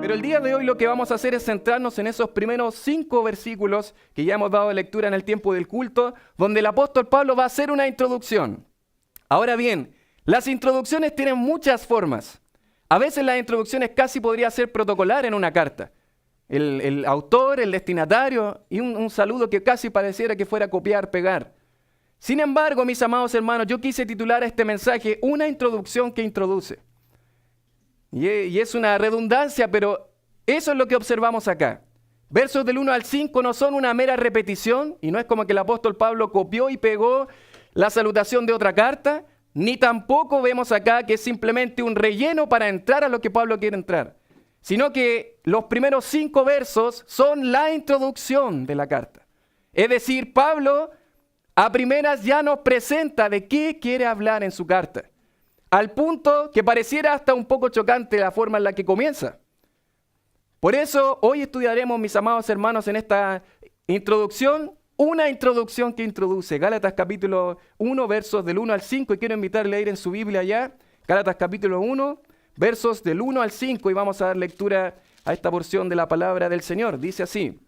Pero el día de hoy lo que vamos a hacer es centrarnos en esos primeros 5 versículos que ya hemos dado lectura en el tiempo del culto, donde el apóstol Pablo va a hacer una introducción. Ahora bien, las introducciones tienen muchas formas. A veces las introducciones casi podría ser protocolar en una carta. El autor, el destinatario y un saludo que casi pareciera que fuera copiar, pegar. Sin embargo, mis amados hermanos, yo quise titular a este mensaje una introducción que introduce. Y es una redundancia, pero eso es lo que observamos acá. Versos del 1 al 5 no son una mera repetición, y no es como que el apóstol Pablo copió y pegó la salutación de otra carta, ni tampoco vemos acá que es simplemente un relleno para entrar a lo que Pablo quiere entrar, sino que los primeros 5 versos son la introducción de la carta. Es decir, Pablo a primeras ya nos presenta de qué quiere hablar en su carta, al punto que pareciera hasta un poco chocante la forma en la que comienza. Por eso hoy estudiaremos, mis amados hermanos, en esta introducción, una introducción que introduce Gálatas capítulo 1, versos del 1 al 5, y quiero invitarle a ir en su Biblia ya, Gálatas capítulo 1, versos del 1 al 5, y vamos a dar lectura a esta porción de la palabra del Señor. Dice así: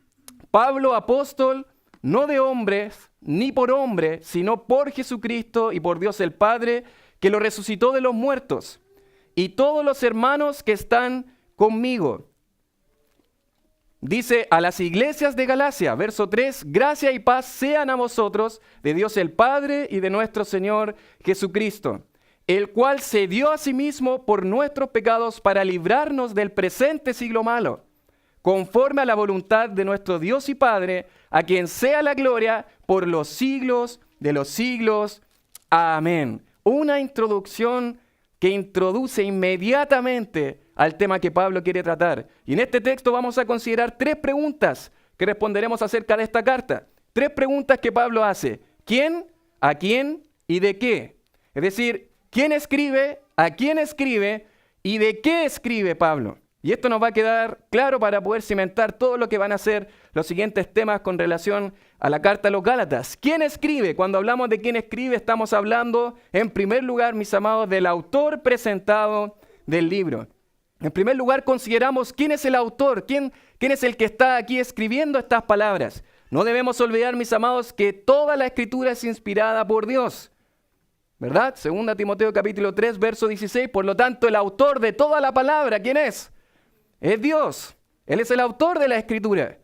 Pablo, apóstol, no de hombres, ni por hombre, sino por Jesucristo y por Dios el Padre, que lo resucitó de los muertos, y todos los hermanos que están conmigo. Dice a las iglesias de Galacia, verso 3, gracia y paz sean a vosotros, de Dios el Padre y de nuestro Señor Jesucristo, el cual se dio a sí mismo por nuestros pecados para librarnos del presente siglo malo, conforme a la voluntad de nuestro Dios y Padre, a quien sea la gloria por los siglos de los siglos. Amén. Una introducción que introduce inmediatamente al tema que Pablo quiere tratar. Y en este texto vamos a considerar 3 preguntas que responderemos acerca de esta carta. 3 preguntas que Pablo hace: ¿quién, a quién y de qué? Es decir, ¿quién escribe, a quién escribe y de qué escribe Pablo? Y esto nos va a quedar claro para poder cimentar todo lo que van a ser los siguientes temas con relación a la carta a los Gálatas. ¿Quién escribe? Cuando hablamos de quién escribe, estamos hablando, en primer lugar, mis amados, del autor presentado del libro. En primer lugar, consideramos quién es el autor, quién es el que está aquí escribiendo estas palabras. No debemos olvidar, mis amados, que toda la escritura es inspirada por Dios, ¿verdad? 2 Timoteo capítulo 3, verso 16. Por lo tanto, el autor de toda la palabra, ¿quién es? Es Dios. Él es el autor de la escritura.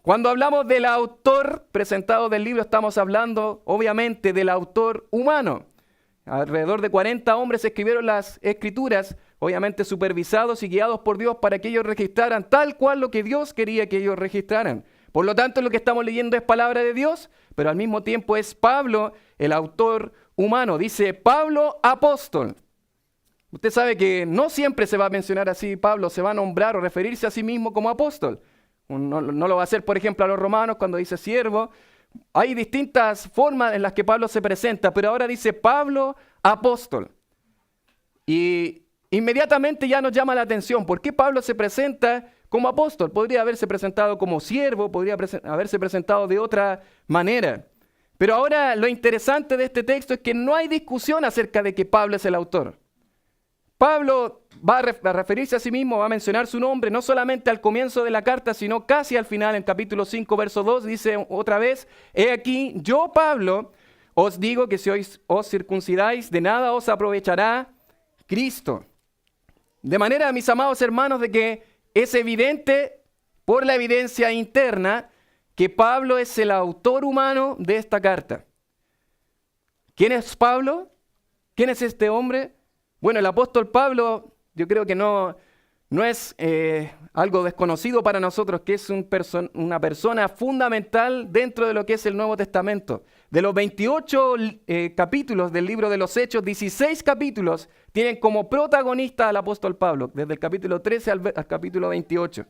Cuando hablamos del autor presentado del libro, estamos hablando, obviamente, del autor humano. Alrededor de 40 hombres escribieron las escrituras, obviamente supervisados y guiados por Dios para que ellos registraran tal cual lo que Dios quería que ellos registraran. Por lo tanto, lo que estamos leyendo es palabra de Dios, pero al mismo tiempo es Pablo, el autor humano. Dice Pablo, apóstol. Usted sabe que no siempre se va a mencionar así Pablo, se va a nombrar o referirse a sí mismo como apóstol. No lo va a hacer, por ejemplo, a los romanos cuando dice siervo. Hay distintas formas en las que Pablo se presenta, pero ahora dice Pablo, apóstol. Y inmediatamente ya nos llama la atención. ¿Por qué Pablo se presenta como apóstol? Podría haberse presentado como siervo, podría haberse presentado de otra manera. Pero ahora lo interesante de este texto es que no hay discusión acerca de que Pablo es el autor. Pablo va a referirse a sí mismo, va a mencionar su nombre, no solamente al comienzo de la carta, sino casi al final, en capítulo 5, verso 2, dice otra vez: he aquí, yo Pablo, os digo que si os circuncidáis, de nada os aprovechará Cristo. De manera, mis amados hermanos, de que es evidente, por la evidencia interna, que Pablo es el autor humano de esta carta. ¿Quién es Pablo? ¿Quién es este hombre? Bueno, el apóstol Pablo, yo creo que no es algo desconocido para nosotros, que es una persona fundamental dentro de lo que es el Nuevo Testamento. De los 28 capítulos del libro de los Hechos, 16 capítulos tienen como protagonista al apóstol Pablo, desde el capítulo 13 al capítulo 28.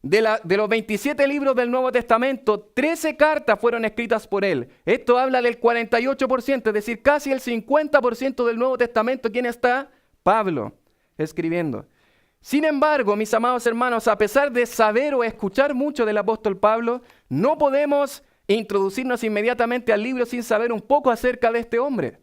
De los 27 libros del Nuevo Testamento, 13 cartas fueron escritas por él. Esto habla del 48%, es decir, casi el 50% del Nuevo Testamento. ¿Quién está? Pablo, escribiendo. Sin embargo, mis amados hermanos, a pesar de saber o escuchar mucho del apóstol Pablo, no podemos introducirnos inmediatamente al libro sin saber un poco acerca de este hombre.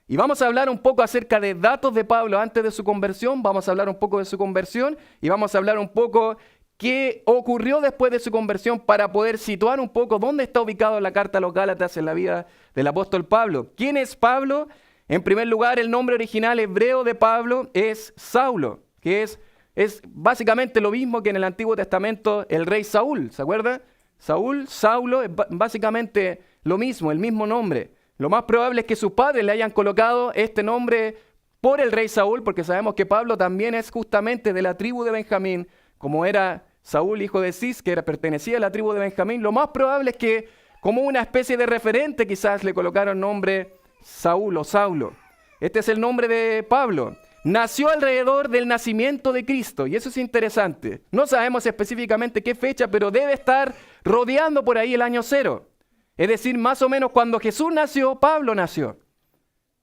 Y vamos a hablar un poco acerca de datos de Pablo antes de su conversión, vamos a hablar un poco de su conversión y vamos a hablar un poco qué ocurrió después de su conversión para poder situar un poco dónde está ubicado la carta a los Gálatas en la vida del apóstol Pablo. ¿Quién es Pablo? En primer lugar, el nombre original hebreo de Pablo es Saulo, que es básicamente lo mismo que en el Antiguo Testamento el rey Saúl, ¿se acuerda? Saulo es básicamente lo mismo, el mismo nombre. Lo más probable es que sus padres le hayan colocado este nombre por el rey Saúl, porque sabemos que Pablo también es justamente de la tribu de Benjamín, como era Saúl, hijo de Cis, que pertenecía a la tribu de Benjamín. Lo más probable es que, como una especie de referente, quizás le colocaron nombre Saúl o Saulo. Este es el nombre de Pablo. Nació alrededor del nacimiento de Cristo, y eso es interesante. No sabemos específicamente qué fecha, pero debe estar rodeando por ahí el año 0. Es decir, más o menos cuando Jesús nació, Pablo nació.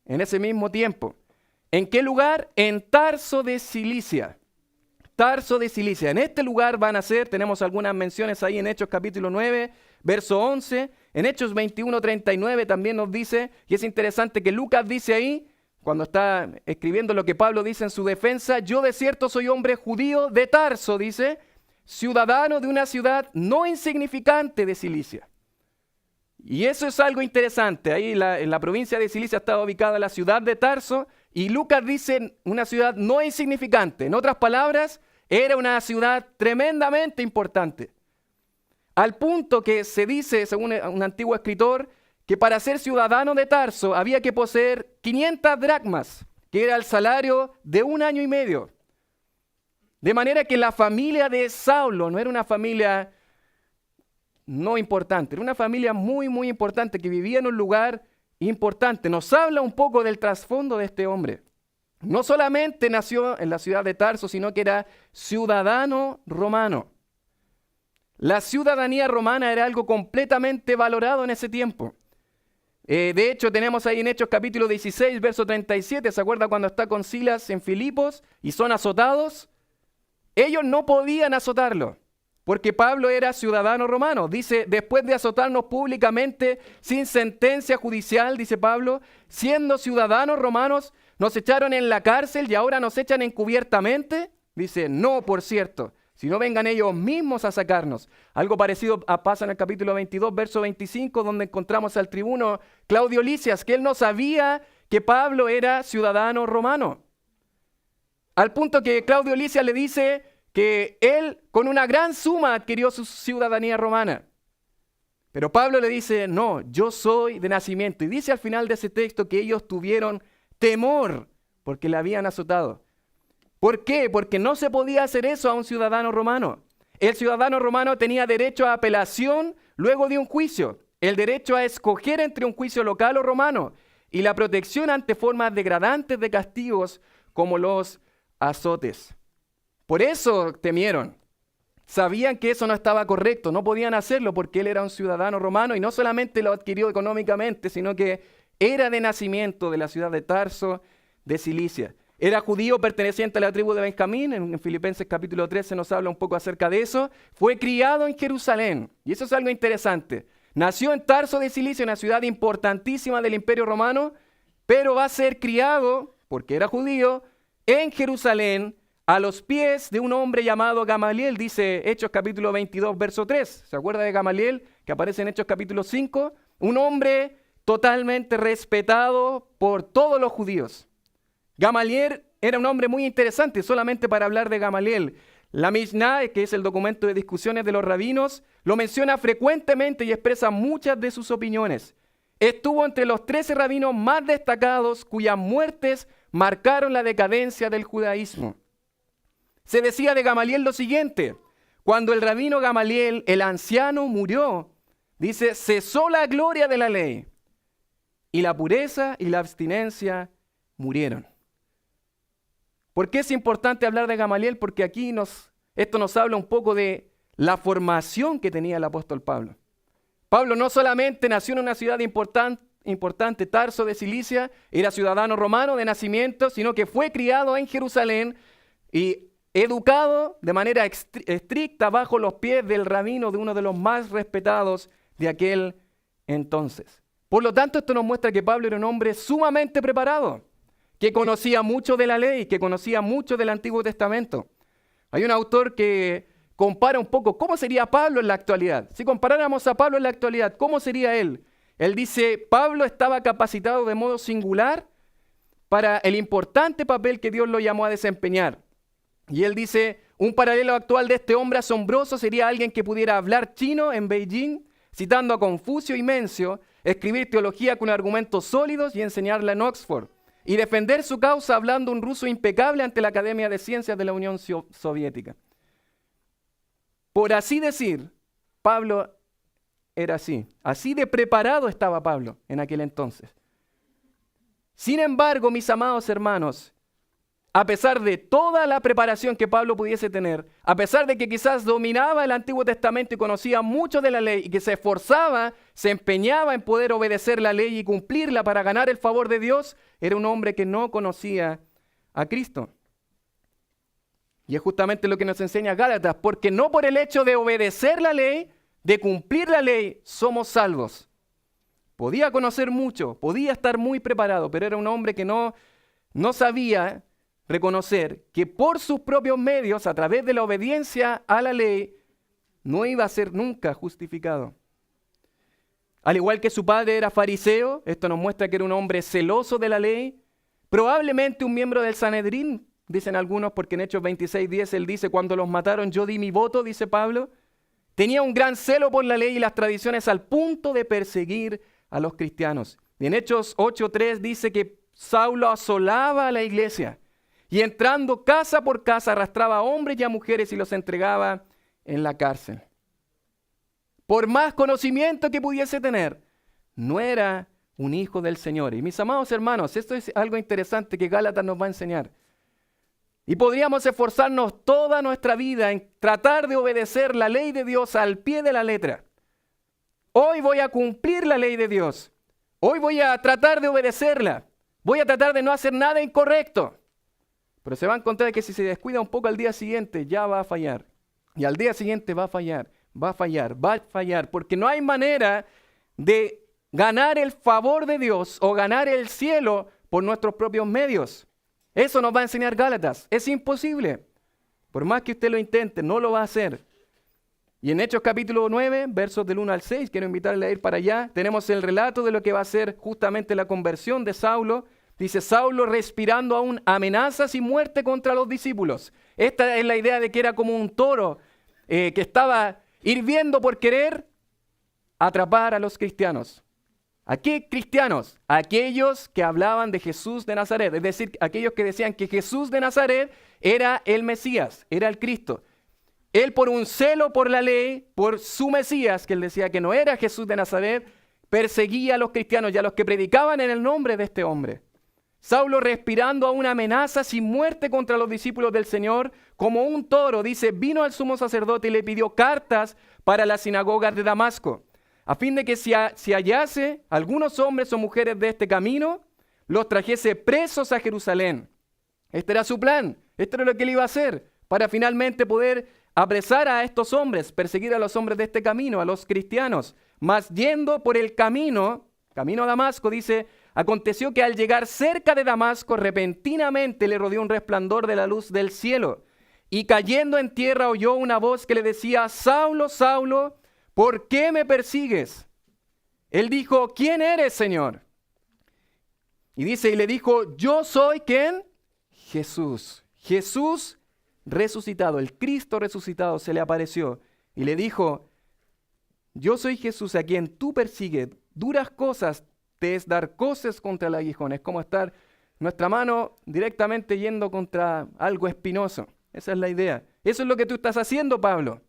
En ese mismo tiempo. ¿En qué lugar? En Tarso de Cilicia. Tarso de Cilicia. En este lugar van a ser, tenemos algunas menciones ahí en Hechos capítulo 9, verso 11. En Hechos 21, 39 también nos dice, y es interesante que Lucas dice ahí, cuando está escribiendo lo que Pablo dice en su defensa, yo de cierto soy hombre judío de Tarso, dice, ciudadano de una ciudad no insignificante de Cilicia. Y eso es algo interesante. Ahí en la provincia de Cilicia estaba ubicada la ciudad de Tarso y Lucas dice una ciudad no insignificante. En otras palabras, era una ciudad tremendamente importante. Al punto que se dice, según un antiguo escritor, que para ser ciudadano de Tarso había que poseer 500 dracmas, que era el salario de 1 año y medio. De manera que la familia de Saulo no era una familia no importante, era una familia muy, muy importante que vivía en un lugar importante. Nos habla un poco del trasfondo de este hombre. No solamente nació en la ciudad de Tarso, sino que era ciudadano romano. La ciudadanía romana era algo completamente valorado en ese tiempo. De hecho, tenemos ahí en Hechos capítulo 16, verso 37, ¿se acuerda cuando está con Silas en Filipos y son azotados? Ellos no podían azotarlo, porque Pablo era ciudadano romano. Dice, después de azotarnos públicamente, sin sentencia judicial, dice Pablo, siendo ciudadanos romanos, nos echaron en la cárcel y ahora nos echan encubiertamente. Dice, no, por cierto, si no vengan ellos mismos a sacarnos. Algo parecido pasa en el capítulo 22, verso 25, donde encontramos al tribuno Claudio Lisias, que él no sabía que Pablo era ciudadano romano. Al punto que Claudio Lisias le dice que él con una gran suma adquirió su ciudadanía romana. Pero Pablo le dice, no, yo soy de nacimiento. Y dice al final de ese texto que ellos tuvieron temor porque le habían azotado. ¿Por qué? Porque no se podía hacer eso a un ciudadano romano. El ciudadano romano tenía derecho a apelación luego de un juicio, el derecho a escoger entre un juicio local o romano y la protección ante formas degradantes de castigos como los azotes. Por eso temieron. Sabían que eso no estaba correcto, no podían hacerlo porque él era un ciudadano romano y no solamente lo adquirió económicamente, sino que era de nacimiento de la ciudad de Tarso de Cilicia. Era judío perteneciente a la tribu de Benjamín, en Filipenses capítulo 13 nos habla un poco acerca de eso. Fue criado en Jerusalén, y eso es algo interesante. Nació en Tarso de Cilicia, una ciudad importantísima del Imperio Romano, pero va a ser criado, porque era judío, en Jerusalén, a los pies de un hombre llamado Gamaliel, dice Hechos capítulo 22, verso 3. ¿Se acuerda de Gamaliel, que aparece en Hechos capítulo 5? Un hombre totalmente respetado por todos los judíos. Gamaliel era un hombre muy interesante, solamente para hablar de Gamaliel. La Mishnah, que es el documento de discusiones de los rabinos, lo menciona frecuentemente y expresa muchas de sus opiniones. Estuvo entre los 13 rabinos más destacados cuyas muertes marcaron la decadencia del judaísmo. Se decía de Gamaliel lo siguiente: cuando el rabino Gamaliel, el anciano, murió, dice, cesó la gloria de la ley y la pureza y la abstinencia murieron. ¿Por qué es importante hablar de Gamaliel? Porque aquí esto nos habla un poco de la formación que tenía el apóstol Pablo. Pablo no solamente nació en una ciudad importante, Tarso de Cilicia, era ciudadano romano de nacimiento, sino que fue criado en Jerusalén y educado de manera estricta bajo los pies del rabino de uno de los más respetados de aquel entonces. Por lo tanto, esto nos muestra que Pablo era un hombre sumamente preparado, que conocía mucho de la ley, que conocía mucho del Antiguo Testamento. Hay un autor que compara un poco cómo sería Pablo en la actualidad. Si comparáramos a Pablo en la actualidad, ¿cómo sería él? Él dice, Pablo estaba capacitado de modo singular para el importante papel que Dios lo llamó a desempeñar. Y él dice, un paralelo actual de este hombre asombroso sería alguien que pudiera hablar chino en Beijing, citando a Confucio y Mencio, escribir teología con argumentos sólidos y enseñarla en Oxford, y defender su causa hablando un ruso impecable ante la Academia de Ciencias de la Unión Soviética. Por así decir, Pablo era así de preparado estaba Pablo en aquel entonces. Sin embargo, mis amados hermanos, a pesar de toda la preparación que Pablo pudiese tener, a pesar de que quizás dominaba el Antiguo Testamento y conocía mucho de la ley y que se esforzaba, se empeñaba en poder obedecer la ley y cumplirla para ganar el favor de Dios, era un hombre que no conocía a Cristo. Y es justamente lo que nos enseña Gálatas, porque no por el hecho de obedecer la ley, de cumplir la ley, somos salvos. Podía conocer mucho, podía estar muy preparado, pero era un hombre que no sabía reconocer que por sus propios medios, a través de la obediencia a la ley, no iba a ser nunca justificado. Al igual que su padre era fariseo, esto nos muestra que era un hombre celoso de la ley, probablemente un miembro del Sanedrín, dicen algunos, porque en Hechos 26:10 él dice, cuando los mataron yo di mi voto, dice Pablo. Tenía un gran celo por la ley y las tradiciones al punto de perseguir a los cristianos. Y en Hechos 8:3 dice que Saulo asolaba a la iglesia y entrando casa por casa arrastraba a hombres y a mujeres y los entregaba en la cárcel. Por más conocimiento que pudiese tener, no era un hijo del Señor. Y mis amados hermanos, esto es algo interesante que Gálatas nos va a enseñar. Y podríamos esforzarnos toda nuestra vida en tratar de obedecer la ley de Dios al pie de la letra. Hoy voy a cumplir la ley de Dios. Hoy voy a tratar de obedecerla. Voy a tratar de no hacer nada incorrecto. Pero se va a encontrar que si se descuida un poco al día siguiente, ya va a fallar. Y al día siguiente va a fallar, va a fallar, va a fallar. Porque no hay manera de ganar el favor de Dios o ganar el cielo por nuestros propios medios. Eso nos va a enseñar Gálatas. Es imposible. Por más que usted lo intente, no lo va a hacer. Y en Hechos capítulo 9, versos del 1 al 6, quiero invitarle a ir para allá, tenemos el relato de lo que va a ser justamente la conversión de Saulo. Dice, Saulo respirando aún amenazas y muerte contra los discípulos. Esta es la idea de que era como un toro que estaba hirviendo por querer atrapar a los cristianos. ¿A qué cristianos? Aquellos que hablaban de Jesús de Nazaret, es decir, aquellos que decían que Jesús de Nazaret era el Mesías, era el Cristo. Él por un celo por la ley, por su Mesías, que él decía que no era Jesús de Nazaret, perseguía a los cristianos y a los que predicaban en el nombre de este hombre. Saulo respirando aún amenazas y muerte contra los discípulos del Señor, como un toro, dice, vino al sumo sacerdote y le pidió cartas para las sinagogas de Damasco, a fin de que si hallase algunos hombres o mujeres de este camino, los trajese presos a Jerusalén. Este era su plan, esto era lo que él iba a hacer, para finalmente poder apresar a estos hombres, perseguir a los hombres de este camino, a los cristianos. Mas yendo por el camino a Damasco, dice, aconteció que al llegar cerca de Damasco, repentinamente le rodeó un resplandor de la luz del cielo, y cayendo en tierra oyó una voz que le decía, Saulo, Saulo, ¿por qué me persigues? Él dijo, ¿quién eres, Señor? Y dice, y le dijo, yo soy, ¿quién? Jesús. Jesús resucitado, el Cristo resucitado se le apareció y le dijo, yo soy Jesús a quien tú persigues, duras cosas te es dar coces contra el aguijón. Es como estar nuestra mano directamente yendo contra algo espinoso. Esa es la idea. Eso es lo que tú estás haciendo, Pablo.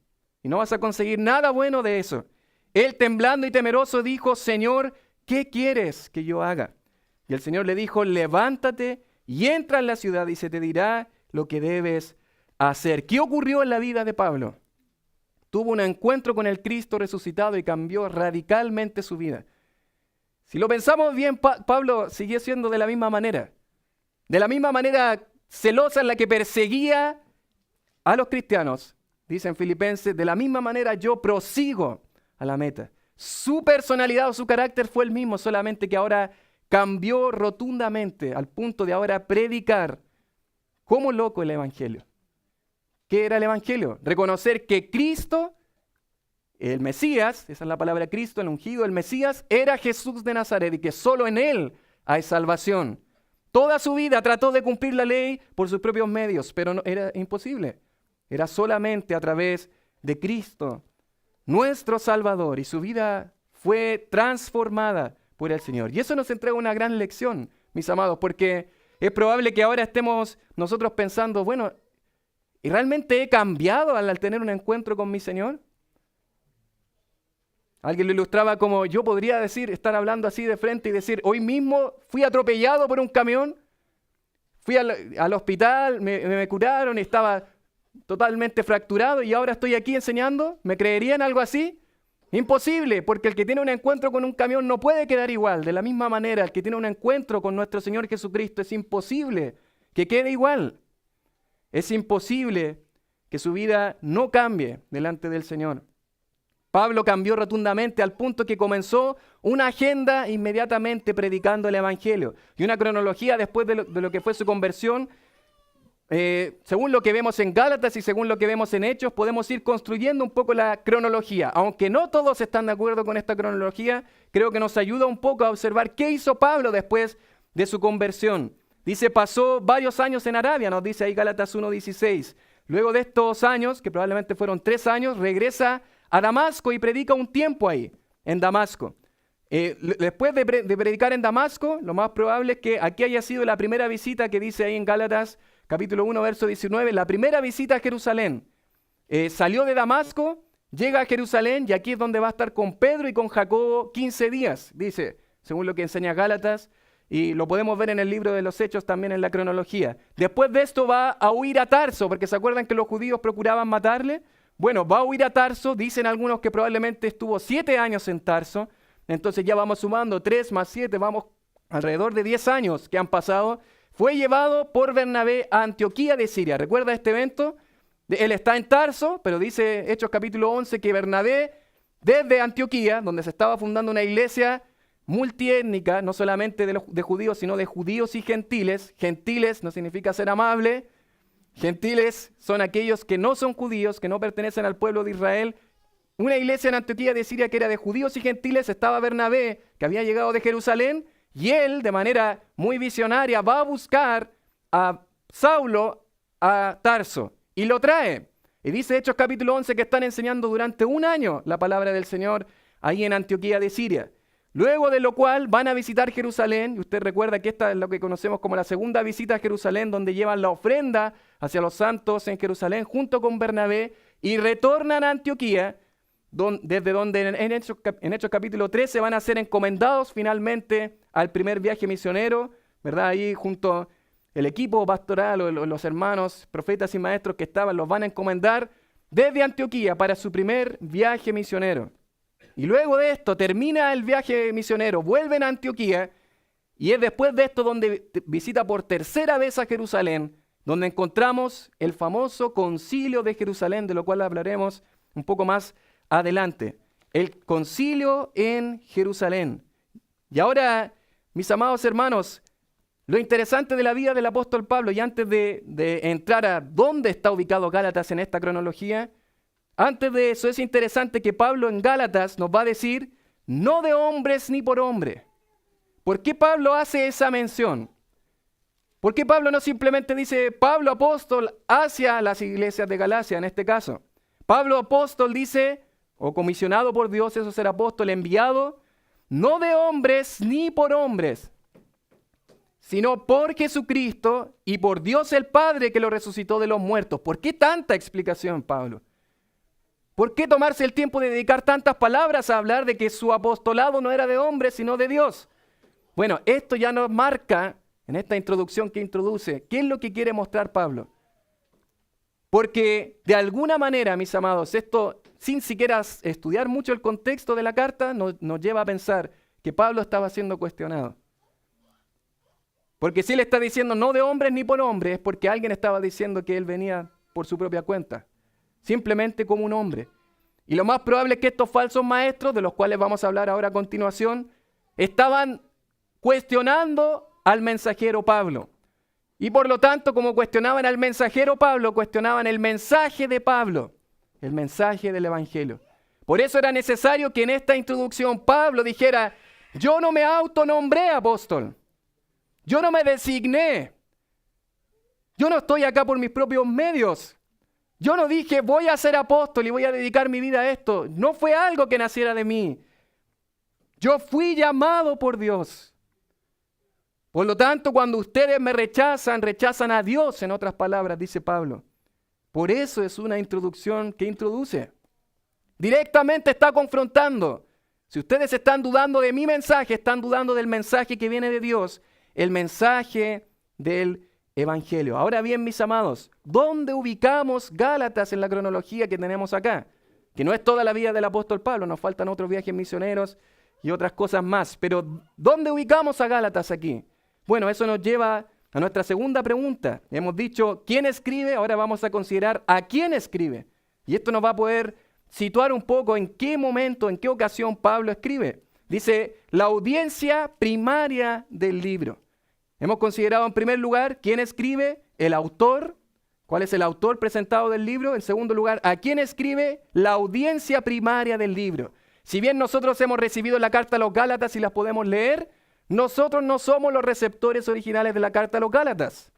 Y no vas a conseguir nada bueno de eso. Él temblando y temeroso dijo, Señor, ¿qué quieres que yo haga? Y el Señor le dijo, levántate y entra en la ciudad y se te dirá lo que debes hacer. ¿Qué ocurrió en la vida de Pablo? Tuvo un encuentro con el Cristo resucitado y cambió radicalmente su vida. Si lo pensamos bien, Pablo siguió siendo de la misma manera celosa en la que perseguía a los cristianos. Dice en Filipenses, de la misma manera yo prosigo a la meta. Su personalidad o su carácter fue el mismo, solamente que ahora cambió rotundamente al punto de ahora predicar como loco el Evangelio. ¿Qué era el Evangelio? Reconocer que Cristo, el Mesías, esa es la palabra Cristo, el ungido, el Mesías, era Jesús de Nazaret y que solo en Él hay salvación. Toda su vida trató de cumplir la ley por sus propios medios, pero no, era imposible. Era solamente a través de Cristo, nuestro Salvador, y su vida fue transformada por el Señor. Y eso nos entrega una gran lección, mis amados, porque es probable que ahora estemos nosotros pensando, bueno, ¿y realmente he cambiado al tener un encuentro con mi Señor? Alguien lo ilustraba como yo podría decir, estar hablando así de frente y decir, hoy mismo fui atropellado por un camión, fui al hospital, me curaron y estaba totalmente fracturado y ahora estoy aquí enseñando. ¿Me creerían algo así? Imposible, porque el que tiene un encuentro con un camión no puede quedar igual. De la misma manera, el que tiene un encuentro con nuestro Señor Jesucristo es imposible que quede igual. Es imposible que su vida no cambie delante del Señor. Pablo cambió rotundamente al punto que comenzó una agenda inmediatamente predicando el Evangelio y una cronología después de lo que fue su conversión. Según lo que vemos en Gálatas y según lo que vemos en Hechos, podemos ir construyendo un poco la cronología. Aunque no todos están de acuerdo con esta cronología, creo que nos ayuda un poco a observar qué hizo Pablo después de su conversión. Dice, pasó varios años en Arabia, nos dice ahí Gálatas 1:16. Luego de estos años, que probablemente fueron 3 años, regresa a Damasco y predica un tiempo ahí, en Damasco. Después de predicar en Damasco, lo más probable es que aquí haya sido la primera visita que dice ahí en Gálatas capítulo 1, verso 19, la primera visita a Jerusalén. Salió de Damasco, llega a Jerusalén y aquí es donde va a estar con Pedro y con Jacobo 15 días, dice, según lo que enseña Gálatas, y lo podemos ver en el libro de los Hechos también en la cronología. Después de esto va a huir a Tarso, porque ¿se acuerdan que los judíos procuraban matarle? Bueno, va a huir a Tarso, dicen algunos que probablemente estuvo 7 años en Tarso, entonces ya vamos sumando 3 más 7, vamos alrededor de 10 años que han pasado. Fue llevado por Bernabé a Antioquía de Siria. ¿Recuerda este evento? Él está en Tarso, pero dice Hechos capítulo 11 que Bernabé, desde Antioquía, donde se estaba fundando una iglesia multiétnica, no solamente de judíos, sino de judíos y gentiles. Gentiles no significa ser amable. Gentiles son aquellos que no son judíos, que no pertenecen al pueblo de Israel. Una iglesia en Antioquía de Siria que era de judíos y gentiles, estaba Bernabé, que había llegado de Jerusalén, y él, de manera muy visionaria, va a buscar a Saulo a Tarso y lo trae. Y dice Hechos capítulo 11 que están enseñando durante 1 año la palabra del Señor ahí en Antioquía de Siria. Luego de lo cual van a visitar Jerusalén, y usted recuerda que esta es lo que conocemos como la segunda visita a Jerusalén, donde llevan la ofrenda hacia los santos en Jerusalén junto con Bernabé, y retornan a Antioquía, desde donde en Hechos capítulo 13 van a ser encomendados finalmente al primer viaje misionero, ¿verdad? Ahí junto el equipo pastoral o los hermanos, profetas y maestros que estaban, los van a encomendar desde Antioquía para su primer viaje misionero. Y luego de esto termina el viaje misionero, vuelven a Antioquía y es después de esto donde visita por tercera vez a Jerusalén, donde encontramos el famoso concilio de Jerusalén, de lo cual hablaremos un poco más adelante. El concilio en Jerusalén. Y ahora, mis amados hermanos, lo interesante de la vida del apóstol Pablo, y antes de entrar a dónde está ubicado Gálatas en esta cronología, antes de eso es interesante que Pablo en Gálatas nos va a decir, no de hombres ni por hombre. ¿Por qué Pablo hace esa mención? ¿Por qué Pablo no simplemente dice Pablo apóstol hacia las iglesias de Galacia en este caso? Pablo apóstol dice, o comisionado por Dios, eso es ser apóstol, enviado, no de hombres ni por hombres, sino por Jesucristo y por Dios el Padre que lo resucitó de los muertos. ¿Por qué tanta explicación, Pablo? ¿Por qué tomarse el tiempo de dedicar tantas palabras a hablar de que su apostolado no era de hombres, sino de Dios? Bueno, esto ya nos marca, en esta introducción que introduce, ¿qué es lo que quiere mostrar Pablo? Porque de alguna manera, mis amados, esto, sin siquiera estudiar mucho el contexto de la carta, nos lleva a pensar que Pablo estaba siendo cuestionado. Porque si él está diciendo no de hombres ni por hombres, es porque alguien estaba diciendo que él venía por su propia cuenta, simplemente como un hombre. Y lo más probable es que estos falsos maestros, de los cuales vamos a hablar ahora a continuación, estaban cuestionando al mensajero Pablo. Y por lo tanto, como cuestionaban al mensajero Pablo, cuestionaban el mensaje de Pablo, el mensaje del Evangelio. Por eso era necesario que en esta introducción Pablo dijera: yo no me autonombré apóstol, yo no me designé, yo no estoy acá por mis propios medios, yo no dije voy a ser apóstol y voy a dedicar mi vida a esto. No fue algo que naciera de mí. Yo fui llamado por Dios. Por lo tanto, cuando ustedes me rechazan, rechazan a Dios, en otras palabras, dice Pablo. Por eso es una introducción que introduce. Directamente está confrontando. Si ustedes están dudando de mi mensaje, están dudando del mensaje que viene de Dios, el mensaje del Evangelio. Ahora bien, mis amados, ¿dónde ubicamos Gálatas en la cronología que tenemos acá? Que no es toda la vida del apóstol Pablo, nos faltan otros viajes misioneros y otras cosas más. Pero ¿dónde ubicamos a Gálatas aquí? Bueno, eso nos lleva a nuestra segunda pregunta. Hemos dicho quién escribe, ahora vamos a considerar a quién escribe. Y esto nos va a poder situar un poco en qué momento, en qué ocasión Pablo escribe. Dice, la audiencia primaria del libro. Hemos considerado en primer lugar quién escribe, el autor. ¿Cuál es el autor presentado del libro? En segundo lugar, a quién escribe, la audiencia primaria del libro. Si bien nosotros hemos recibido la carta a los Gálatas y las podemos leer, nosotros no somos los receptores originales de la carta a los Gálatas.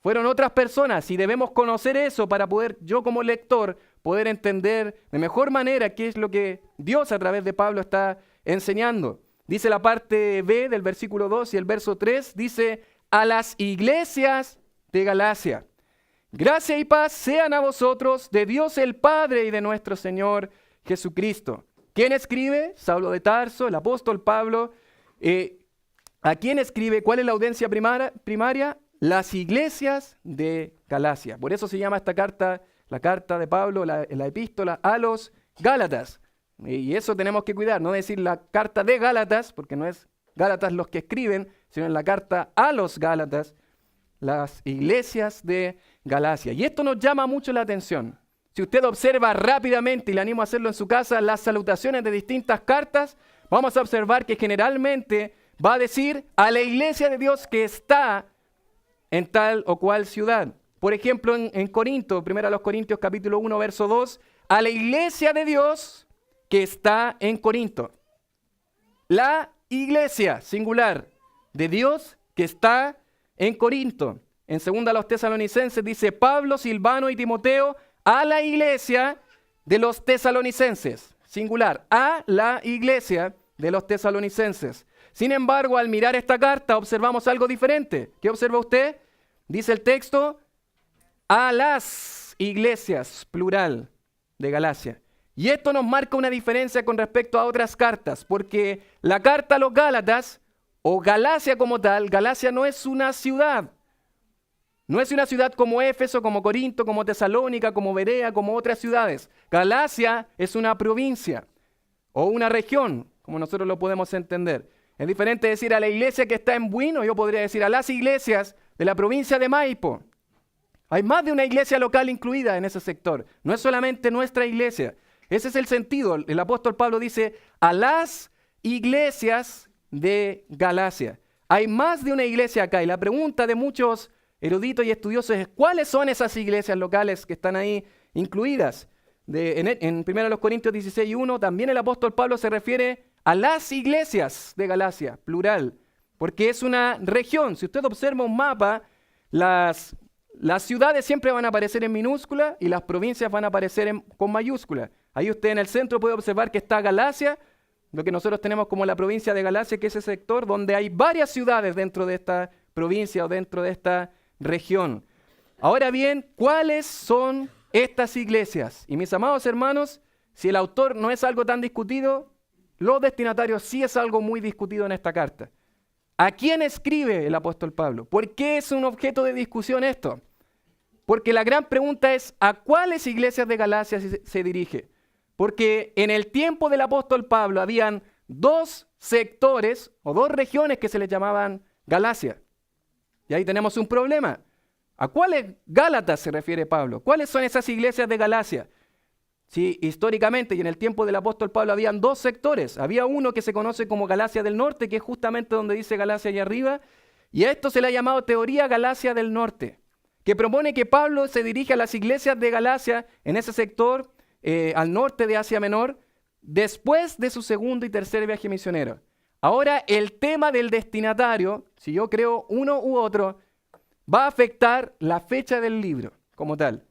Fueron otras personas y debemos conocer eso para poder, yo como lector, poder entender de mejor manera qué es lo que Dios a través de Pablo está enseñando. Dice la parte B del versículo 2 y el verso 3, dice, a las iglesias de Galacia. Gracia y paz sean a vosotros de Dios el Padre y de nuestro Señor Jesucristo. ¿Quién escribe? Saulo de Tarso, el apóstol Pablo. ¿A quién escribe? ¿Cuál es la audiencia primaria? Las iglesias de Galacia. Por eso se llama esta carta, la carta de Pablo, la epístola a los Gálatas. Y eso tenemos que cuidar, no decir la carta de Gálatas, porque no es Gálatas los que escriben, sino en la carta a los Gálatas, las iglesias de Galacia. Y esto nos llama mucho la atención. Si usted observa rápidamente, y le animo a hacerlo en su casa, las salutaciones de distintas cartas, vamos a observar que generalmente va a decir a la iglesia de Dios que está en tal o cual ciudad. Por ejemplo, en Corinto, 1 Corintios capítulo 1, verso 2, a la iglesia de Dios que está en Corinto. La iglesia, singular, de Dios que está en Corinto. En 2 Tesalonicenses dice Pablo, Silvano y Timoteo a la iglesia de los tesalonicenses. Singular, a la iglesia de los tesalonicenses. Sin embargo, al mirar esta carta observamos algo diferente. ¿Qué observa usted? Dice el texto, a las iglesias, plural, de Galacia. Y esto nos marca una diferencia con respecto a otras cartas, porque la carta a los Gálatas, o Galacia como tal, Galacia no es una ciudad. No es una ciudad como Éfeso, como Corinto, como Tesalónica, como Berea, como otras ciudades. Galacia es una provincia o una región, como nosotros lo podemos entender. Es diferente decir a la iglesia que está en Buino, yo podría decir a las iglesias de la provincia de Maipo. Hay más de una iglesia local incluida en ese sector. No es solamente nuestra iglesia. Ese es el sentido. El apóstol Pablo dice a las iglesias de Galacia. Hay más de una iglesia acá y la pregunta de muchos eruditos y estudiosos es ¿cuáles son esas iglesias locales que están ahí incluidas? En 1 Corintios 16:1 también el apóstol Pablo se refiere a las iglesias de Galacia, plural, porque es una región. Si usted observa un mapa, las ciudades siempre van a aparecer en minúscula y las provincias van a aparecer con mayúscula. Ahí usted en el centro puede observar que está Galacia, lo que nosotros tenemos como la provincia de Galacia, que es ese sector donde hay varias ciudades dentro de esta provincia o dentro de esta región. Ahora bien, ¿cuáles son estas iglesias? Y mis amados hermanos, si el autor no es algo tan discutido, los destinatarios sí es algo muy discutido en esta carta. ¿A quién escribe el apóstol Pablo? ¿Por qué es un objeto de discusión esto? Porque la gran pregunta es ¿a cuáles iglesias de Galacia se dirige? Porque en el tiempo del apóstol Pablo habían dos sectores o dos regiones que se les llamaban Galacia. Y ahí tenemos un problema. ¿A cuáles Gálatas se refiere Pablo? ¿Cuáles son esas iglesias de Galacia? Sí, históricamente y en el tiempo del apóstol Pablo habían dos sectores. Había uno que se conoce como Galacia del Norte, que es justamente donde dice Galacia allá arriba, y a esto se le ha llamado teoría Galacia del Norte, que propone que Pablo se dirige a las iglesias de Galacia, en ese sector, al norte de Asia Menor, después de su segundo y tercer viaje misionero. Ahora, el tema del destinatario, si yo creo uno u otro, va a afectar la fecha del libro como tal.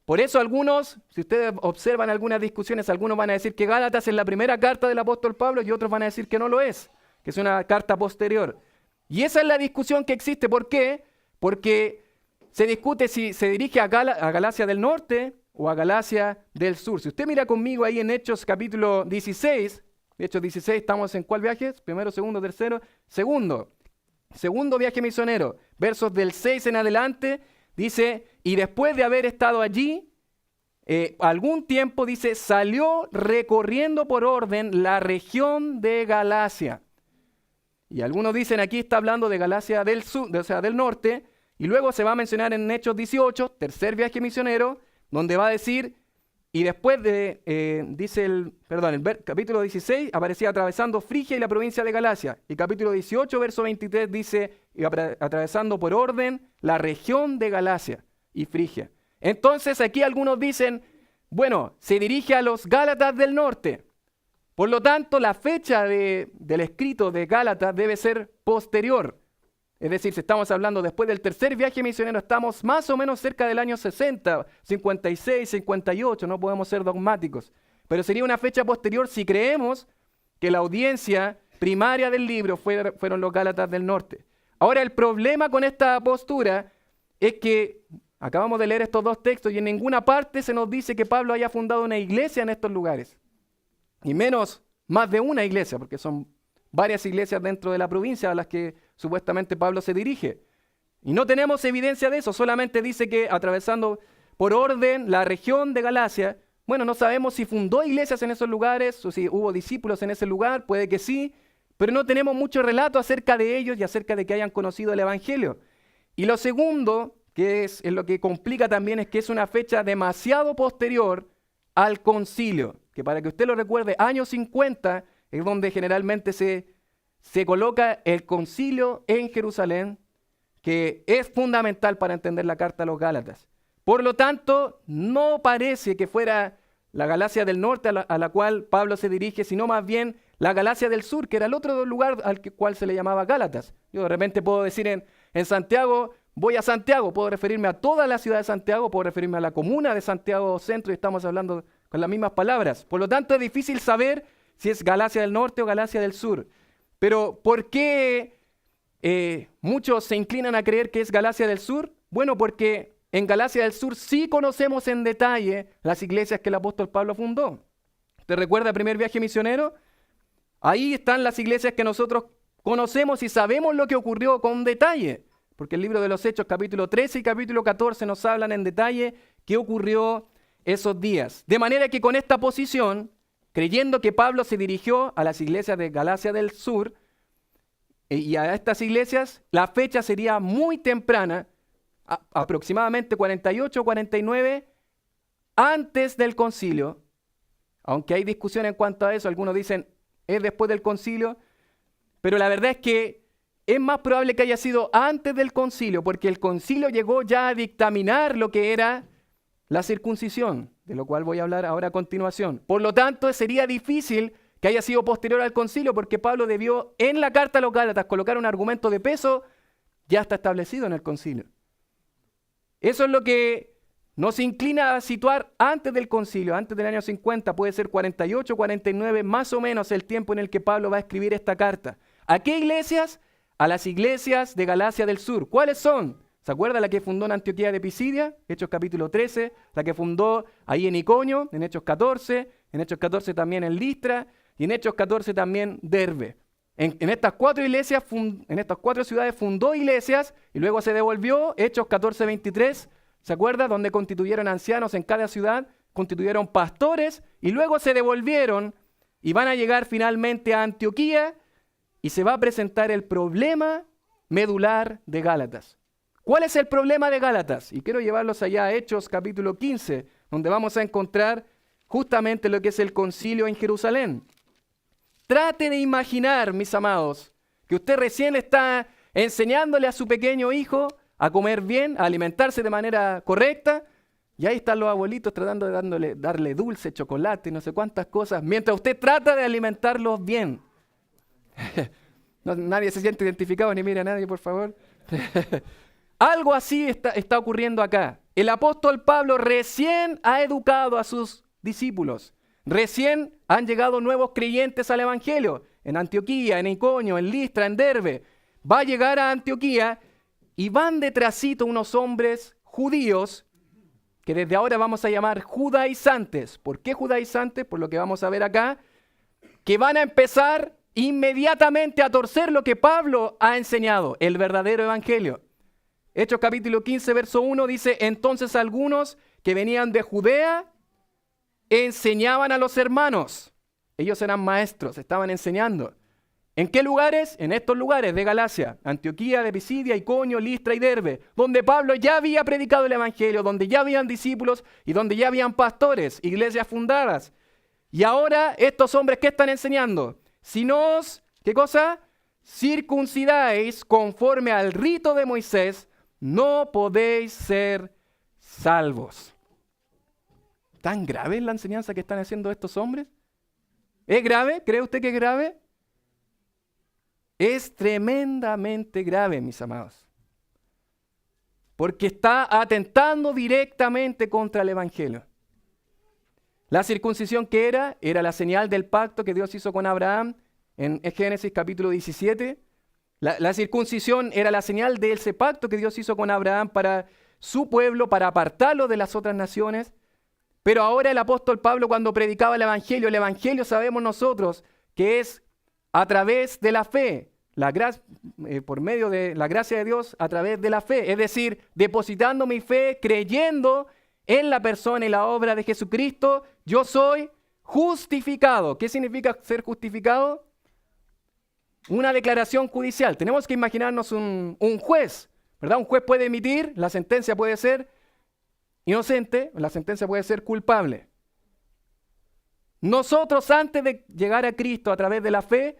Por eso algunos, si ustedes observan algunas discusiones, algunos van a decir que Gálatas es la primera carta del apóstol Pablo y otros van a decir que no lo es, que es una carta posterior. Y esa es la discusión que existe. ¿Por qué? Porque se discute si se dirige a Galacia del Norte o a Galacia del Sur. Si usted mira conmigo ahí en Hechos capítulo 16, Hechos 16, ¿estamos en cuál viaje? Primero, segundo, tercero. Segundo viaje misionero, versos del 6 en adelante, dice, y después de haber estado allí, algún tiempo, dice, salió recorriendo por orden la región de Galacia. Y algunos dicen, aquí está hablando de Galacia del sur, o sea, del norte, y luego se va a mencionar en Hechos 18, tercer viaje misionero, donde va a decir, y después de, dice el capítulo 16, aparecía atravesando Frigia y la provincia de Galacia. Y capítulo 18, verso 23, dice, y atravesando por orden la región de Galacia y Frigia. Entonces aquí algunos dicen, bueno, se dirige a los Gálatas del norte. Por lo tanto, la fecha del escrito de Gálatas debe ser posterior. Es decir, si estamos hablando después del tercer viaje misionero, estamos más o menos cerca del año 60, 56, 58, no podemos ser dogmáticos. Pero sería una fecha posterior si creemos que la audiencia primaria del libro fueron los Gálatas del norte. Ahora, el problema con esta postura es que acabamos de leer estos dos textos y en ninguna parte se nos dice que Pablo haya fundado una iglesia en estos lugares. Y menos más de una iglesia, porque son varias iglesias dentro de la provincia a las que supuestamente Pablo se dirige. Y no tenemos evidencia de eso, solamente dice que atravesando por orden la región de Galacia, bueno, no sabemos si fundó iglesias en esos lugares o si hubo discípulos en ese lugar, puede que sí, pero no tenemos mucho relato acerca de ellos y acerca de que hayan conocido el Evangelio. Y lo segundo, que es lo que complica también, es que es una fecha demasiado posterior al concilio, que para que usted lo recuerde, años 50 es donde generalmente se coloca el concilio en Jerusalén, que es fundamental para entender la carta a los Gálatas. Por lo tanto, no parece que fuera la Galacia del norte a la cual Pablo se dirige, sino más bien la Galacia del sur, que era el otro lugar al cual se le llamaba Gálatas. Yo de repente puedo decir en Santiago, voy a Santiago, puedo referirme a toda la ciudad de Santiago, puedo referirme a la comuna de Santiago Centro y estamos hablando con las mismas palabras. Por lo tanto, es difícil saber si es Galacia del norte o Galacia del sur. Pero ¿por qué muchos se inclinan a creer que es Galacia del sur? Bueno, porque en Galacia del sur sí conocemos en detalle las iglesias que el apóstol Pablo fundó. ¿Te recuerda el primer viaje misionero? Ahí están las iglesias que nosotros conocemos y sabemos lo que ocurrió con detalle. Porque el libro de los Hechos, capítulo 13 y capítulo 14, nos hablan en detalle qué ocurrió esos días. De manera que con esta posición, creyendo que Pablo se dirigió a las iglesias de Galacia del sur y a estas iglesias, la fecha sería muy temprana, aproximadamente 48 o 49, antes del concilio. Aunque hay discusión en cuanto a eso, algunos dicen es después del concilio, pero la verdad es que es más probable que haya sido antes del concilio, porque el concilio llegó ya a dictaminar lo que era la circuncisión, de lo cual voy a hablar ahora a continuación. Por lo tanto, sería difícil que haya sido posterior al concilio, porque Pablo debió en la carta a los Gálatas colocar un argumento de peso ya está establecido en el concilio. Eso es lo que nos inclina a situar antes del concilio, antes del año 50, puede ser 48, 49, más o menos el tiempo en el que Pablo va a escribir esta carta. ¿A qué iglesias? A las iglesias de Galacia del sur. ¿Cuáles son? ¿Se acuerda la que fundó en Antioquía de Pisidia? Hechos capítulo 13, la que fundó ahí en Iconio, en Hechos 14 también en Listra y en Hechos 14 también Derbe. En estas cuatro iglesias, en estas cuatro ciudades fundó iglesias y luego se devolvió, Hechos 14, 23, ¿se acuerda? Donde constituyeron ancianos en cada ciudad, constituyeron pastores y luego se devolvieron y van a llegar finalmente a Antioquía y se va a presentar el problema medular de Gálatas. ¿Cuál es el problema de Gálatas? Y quiero llevarlos allá a Hechos capítulo 15, donde vamos a encontrar justamente lo que es el concilio en Jerusalén. Trate de imaginar, mis amados, que usted recién está enseñándole a su pequeño hijo a comer bien, a alimentarse de manera correcta, y ahí están los abuelitos tratando de darle dulce, chocolate, no sé cuántas cosas, mientras usted trata de alimentarlos bien. Nadie se siente identificado, ni mira a nadie, por favor. Algo así está ocurriendo acá. El apóstol Pablo recién ha educado a sus discípulos. Recién han llegado nuevos creyentes al Evangelio. En Antioquía, en Iconio, en Listra, en Derbe. Va a llegar a Antioquía y van detrásito unos hombres judíos que desde ahora vamos a llamar judaizantes. ¿Por qué judaizantes? Por lo que vamos a ver acá. Que van a empezar inmediatamente a torcer lo que Pablo ha enseñado, el verdadero evangelio. Hechos capítulo 15, verso 1 dice: entonces algunos que venían de Judea enseñaban a los hermanos. Ellos eran maestros, estaban enseñando. ¿En qué lugares? En estos lugares de Galacia, Antioquía, de Pisidia, Iconio, Listra y Derbe, donde Pablo ya había predicado el evangelio, donde ya habían discípulos y donde ya habían pastores, iglesias fundadas. Y ahora estos hombres, ¿qué están enseñando? Si no os, ¿qué cosa? Circuncidáis conforme al rito de Moisés, no podéis ser salvos. ¿Tan grave es la enseñanza que están haciendo estos hombres? ¿Es grave? ¿Cree usted que es grave? Es tremendamente grave, mis amados. Porque está atentando directamente contra el evangelio. La circuncisión, ¿qué era? Era la señal del pacto que Dios hizo con Abraham en Génesis capítulo 17. La circuncisión era la señal de ese pacto que Dios hizo con Abraham para su pueblo, para apartarlo de las otras naciones. Pero ahora el apóstol Pablo, cuando predicaba el evangelio sabemos nosotros que es a través de la fe, por medio de la gracia de Dios, a través de la fe. Es decir, depositando mi fe, creyendo en la persona y la obra de Jesucristo, yo soy justificado. ¿Qué significa ser justificado? Una declaración judicial. Tenemos que imaginarnos un juez, ¿verdad? Un juez puede emitir, la sentencia puede ser inocente, la sentencia puede ser culpable. Nosotros, antes de llegar a Cristo a través de la fe,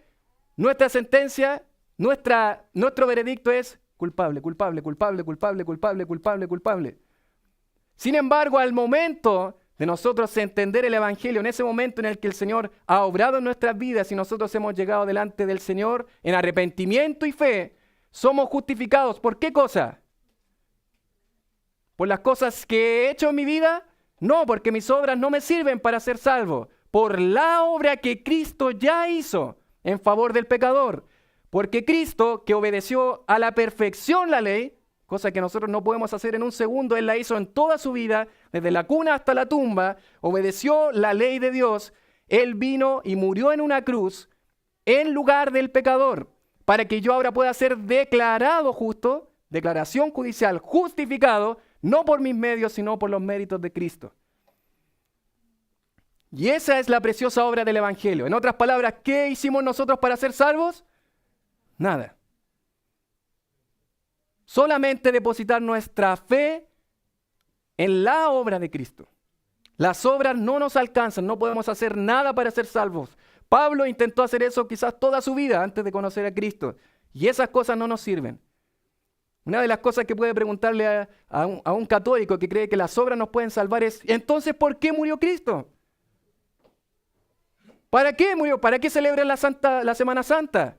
nuestra sentencia, nuestro veredicto es culpable, culpable, culpable, culpable, culpable, culpable, culpable. Sin embargo, al momento de nosotros entender el evangelio, en ese momento en el que el Señor ha obrado en nuestras vidas y nosotros hemos llegado delante del Señor en arrepentimiento y fe, somos justificados. ¿Por qué cosa? ¿Por las cosas que he hecho en mi vida? No, porque mis obras no me sirven para ser salvo. Por la obra que Cristo ya hizo en favor del pecador. Porque Cristo, que obedeció a la perfección la ley, cosa que nosotros no podemos hacer en un segundo, Él la hizo en toda su vida, desde la cuna hasta la tumba, obedeció la ley de Dios. Él vino y murió en una cruz en lugar del pecador, para que yo ahora pueda ser declarado justo, declaración judicial, justificado, no por mis medios, sino por los méritos de Cristo. Y esa es la preciosa obra del evangelio. En otras palabras, ¿qué hicimos nosotros para ser salvos? Nada. Solamente depositar nuestra fe en la obra de Cristo. Las obras no nos alcanzan, no podemos hacer nada para ser salvos. Pablo intentó hacer eso quizás toda su vida antes de conocer a Cristo. Y esas cosas no nos sirven. Una de las cosas que puede preguntarle a un católico que cree que las obras nos pueden salvar es: entonces, ¿por qué murió Cristo? ¿Para qué murió? ¿Para qué celebran la Semana Santa?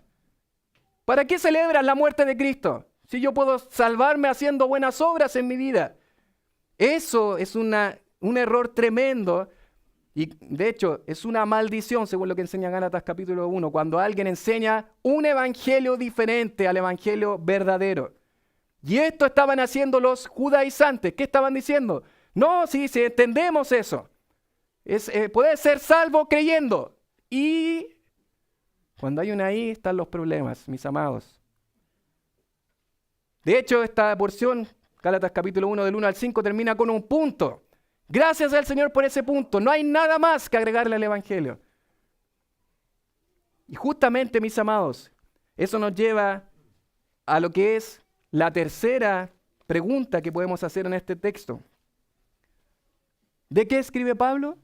¿Para qué celebran la muerte de Cristo? Si yo puedo salvarme haciendo buenas obras en mi vida. Eso es un error tremendo y de hecho es una maldición, según lo que enseña Gálatas capítulo 1, cuando alguien enseña un evangelio diferente al evangelio verdadero. Y esto estaban haciendo los judaizantes. ¿Qué estaban diciendo? No, sí, entendemos eso. Puede ser salvo creyendo. Y cuando hay una I están los problemas, mis amados. De hecho, esta porción, Gálatas capítulo 1 del 1 al 5, termina con un punto. Gracias al Señor por ese punto. No hay nada más que agregarle al evangelio. Y justamente, mis amados, eso nos lleva a lo que es la tercera pregunta que podemos hacer en este texto. ¿De qué escribe Pablo?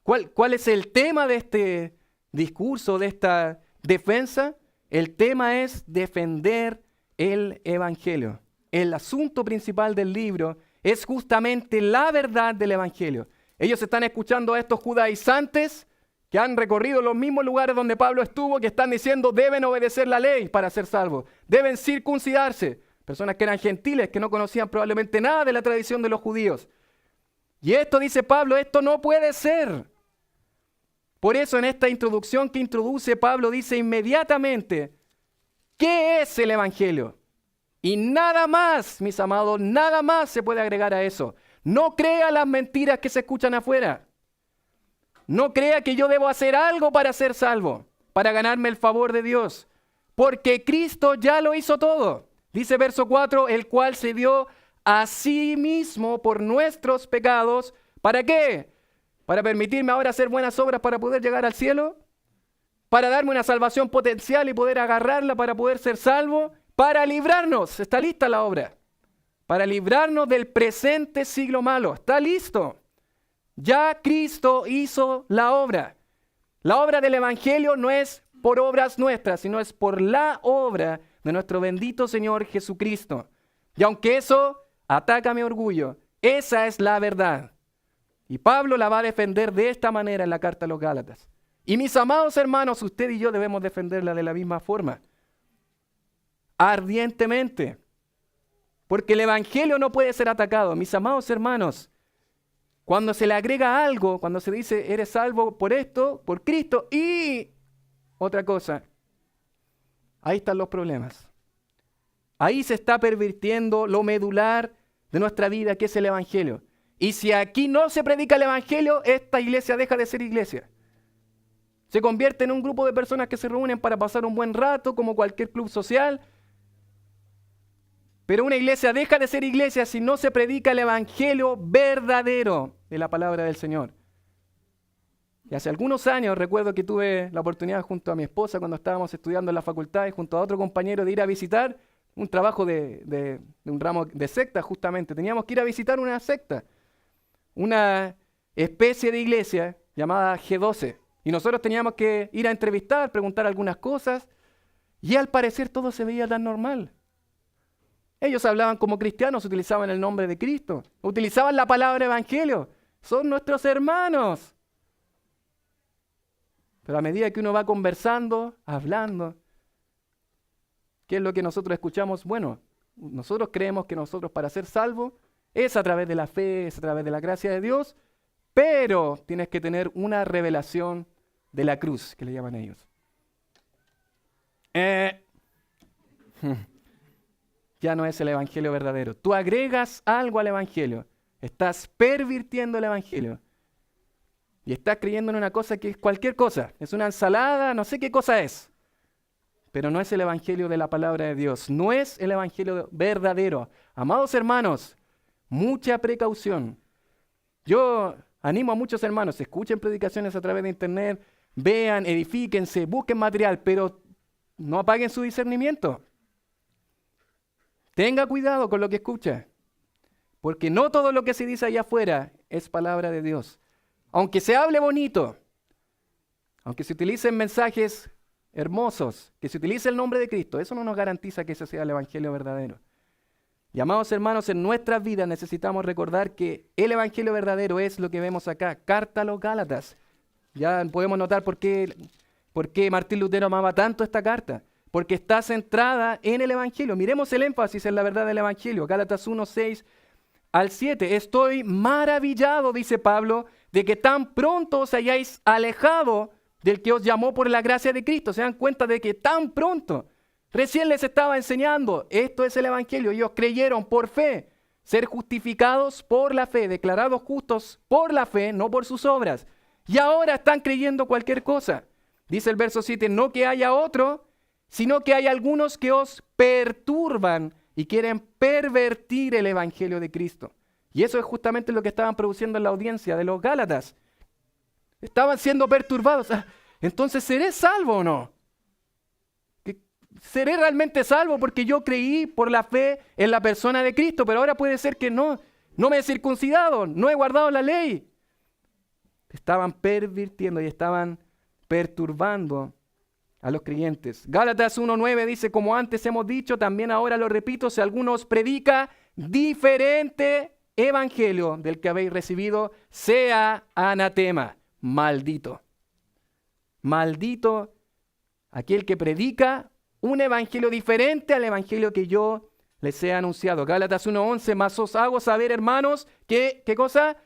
¿Cuál es el tema de este discurso, de esta defensa? El tema es defender el Evangelio. El asunto principal del libro es justamente la verdad del Evangelio. Ellos están escuchando a estos judaizantes que han recorrido los mismos lugares donde Pablo estuvo, que están diciendo deben obedecer la ley para ser salvos, deben circuncidarse. Personas que eran gentiles, que no conocían probablemente nada de la tradición de los judíos. Y esto, dice Pablo, esto no puede ser. Por eso en esta introducción que introduce Pablo dice inmediatamente, ¿qué es el Evangelio? Y nada más, mis amados, nada más se puede agregar a eso. No crea las mentiras que se escuchan afuera. No crea que yo debo hacer algo para ser salvo, para ganarme el favor de Dios. Porque Cristo ya lo hizo todo. Dice verso 4, el cual se dio a sí mismo por nuestros pecados. ¿Para qué? ¿Para permitirme ahora hacer buenas obras para poder llegar al cielo? ¿Para darme una salvación potencial y poder agarrarla para poder ser salvo? Para librarnos, está lista la obra. Para librarnos del presente siglo malo, está listo. Ya Cristo hizo la obra. La obra del Evangelio no es por obras nuestras, sino es por la obra de nuestro bendito Señor Jesucristo. Y aunque eso ataca mi orgullo, esa es la verdad. Y Pablo la va a defender de esta manera en la carta a los Gálatas. Y mis amados hermanos, usted y yo debemos defenderla de la misma forma. Ardientemente. Porque el Evangelio no puede ser atacado. Mis amados hermanos, cuando se le agrega algo, cuando se dice eres salvo por esto, por Cristo y otra cosa, ahí están los problemas. Ahí se está pervirtiendo lo medular de nuestra vida, que es el Evangelio. Y si aquí no se predica el Evangelio, esta iglesia deja de ser iglesia. Se convierte en un grupo de personas que se reúnen para pasar un buen rato, como cualquier club social. Pero una iglesia deja de ser iglesia si no se predica el Evangelio verdadero de la palabra del Señor. Y hace algunos años recuerdo que tuve la oportunidad junto a mi esposa cuando estábamos estudiando en la facultad y junto a otro compañero de ir a visitar un trabajo de un ramo de secta justamente. Teníamos que ir a visitar una secta, una especie de iglesia llamada G12. Y nosotros teníamos que ir a entrevistar, preguntar algunas cosas y al parecer todo se veía tan normal. Ellos hablaban como cristianos, utilizaban el nombre de Cristo, utilizaban la palabra evangelio. Son nuestros hermanos. Pero a medida que uno va conversando, hablando, ¿qué es lo que nosotros escuchamos? Bueno, nosotros creemos que nosotros para ser salvos es a través de la fe, es a través de la gracia de Dios, pero tienes que tener una revelación de la cruz, que le llaman ellos. Ya no es el evangelio verdadero. Tú agregas algo al evangelio, estás pervirtiendo el evangelio y estás creyendo en una cosa que es cualquier cosa, es una ensalada, no sé qué cosa es, pero no es el evangelio de la palabra de Dios, no es el evangelio verdadero. Amados hermanos, mucha precaución. Yo animo a muchos hermanos, escuchen predicaciones a través de internet, vean, edifíquense, busquen material, pero no apaguen su discernimiento. Tenga cuidado con lo que escucha, porque no todo lo que se dice allá afuera es palabra de Dios. Aunque se hable bonito, aunque se utilicen mensajes hermosos, que se utilice el nombre de Cristo, eso no nos garantiza que ese sea el evangelio verdadero. Y amados hermanos, en nuestras vidas necesitamos recordar que el evangelio verdadero es lo que vemos acá, carta a los Gálatas. Ya podemos notar por qué Martín Lutero amaba tanto esta carta, porque está centrada en el evangelio. Miremos el énfasis en la verdad del evangelio, Gálatas 1, 6 al 7. Estoy maravillado, dice Pablo, de que tan pronto os hayáis alejado del que os llamó por la gracia de Cristo. Se dan cuenta de que tan pronto, recién les estaba enseñando, esto es el evangelio. Ellos creyeron por fe, ser justificados por la fe, declarados justos por la fe, no por sus obras. Y ahora están creyendo cualquier cosa. Dice el verso 7, no que haya otro, sino que hay algunos que os perturban y quieren pervertir el evangelio de Cristo. Y eso es justamente lo que estaban produciendo en la audiencia de los Gálatas. Estaban siendo perturbados. Entonces, ¿seré salvo o no? ¿Seré realmente salvo porque yo creí por la fe en la persona de Cristo? Pero ahora puede ser que no me he circuncidado, no he guardado la ley. estaban pervirtiendo y estaban perturbando a los creyentes. Gálatas 1:9 dice, como antes hemos dicho, también ahora lo repito, si alguno os predica diferente evangelio del que habéis recibido, sea anatema, maldito. Maldito aquel que predica un evangelio diferente al evangelio que yo les he anunciado. Gálatas 1:11, más os hago saber, hermanos, que, ¿qué cosa?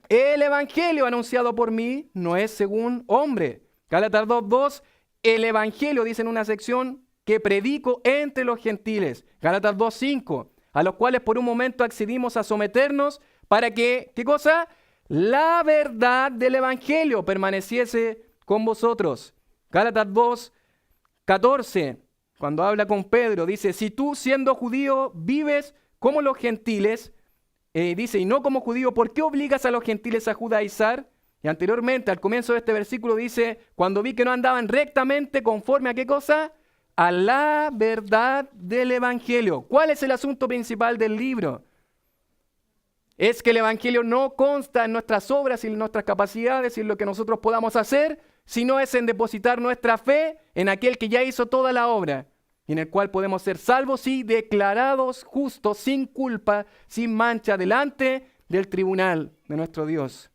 El evangelio anunciado por mí no es según hombre. Gálatas 2:2, el evangelio, dice en una sección, que predico entre los gentiles. Gálatas 2:5, a los cuales por un momento accedimos a someternos para que, ¿qué cosa? La verdad del evangelio permaneciese con vosotros. Gálatas 2:14, cuando habla con Pedro, dice, si tú siendo judío vives como los gentiles, dice, y no como judío, ¿por qué obligas a los gentiles a judaizar? Y anteriormente, al comienzo de este versículo dice, cuando vi que no andaban rectamente conforme a ¿qué cosa? A la verdad del evangelio. ¿Cuál es el asunto principal del libro? Es que el evangelio no consta en nuestras obras y en nuestras capacidades y en lo que nosotros podamos hacer, sino es en depositar nuestra fe en aquel que ya hizo toda la obra, y en el cual podemos ser salvos y declarados justos, sin culpa, sin mancha, delante del tribunal de nuestro Dios.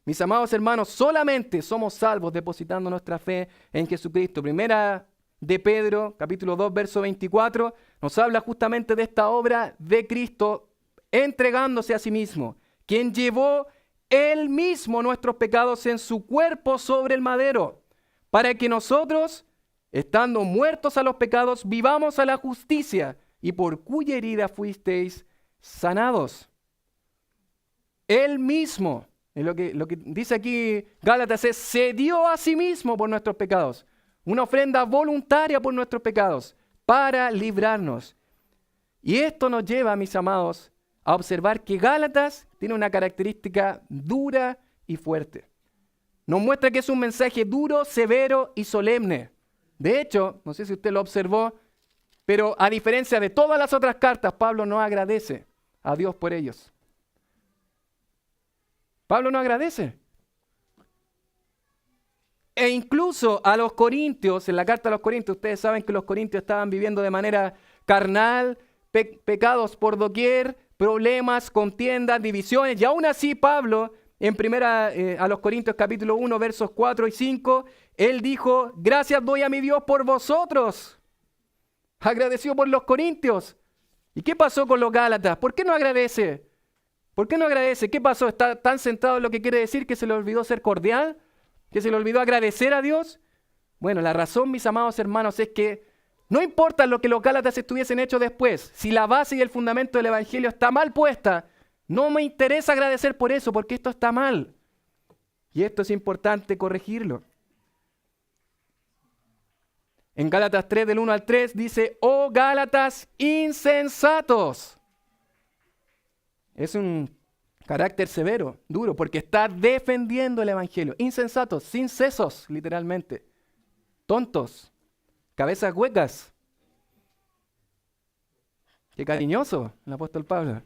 Mis amados hermanos, solamente somos salvos depositando nuestra fe en Jesucristo. Primera de Pedro, capítulo 2, verso 24, nos habla justamente de esta obra de Cristo entregándose a sí mismo, quien llevó Él mismo nuestros pecados en su cuerpo sobre el madero, para que nosotros, estando muertos a los pecados, vivamos a la justicia, y por cuya herida fuisteis sanados. Él mismo, lo que dice aquí Gálatas, es, se dio a sí mismo por nuestros pecados, una ofrenda voluntaria por nuestros pecados, para librarnos. Y esto nos lleva, mis amados, a observar que Gálatas tiene una característica dura y fuerte. Nos muestra que es un mensaje duro, severo y solemne. De hecho, no sé si usted lo observó, pero a diferencia de todas las otras cartas, Pablo no agradece a Dios por ellos. Pablo no agradece. E incluso a los corintios, en la carta a los corintios, ustedes saben que los corintios estaban viviendo de manera carnal, pecados por doquier, problemas, contiendas, divisiones, y aún así Pablo, en primera a los Corintios capítulo 1, versos 4 y 5, él dijo, gracias doy a mi Dios por vosotros. Agradeció por los corintios. ¿Y qué pasó con los gálatas? ¿Por qué no agradece? ¿Por qué no agradece? ¿Qué pasó? ¿Está tan centrado en lo que quiere decir que se le olvidó ser cordial? ¿Que se le olvidó agradecer a Dios? Bueno, la razón, mis amados hermanos, es que no importa lo que los gálatas estuviesen hecho después, si la base y el fundamento del evangelio está mal puesta, no me interesa agradecer por eso, porque esto está mal. Y esto es importante corregirlo. En Gálatas 3, del 1 al 3, dice, oh Gálatas insensatos. Es un carácter severo, duro, porque está defendiendo el evangelio. Insensatos, sin sesos, literalmente. Tontos. Cabezas huecas. Qué cariñoso el apóstol Pablo.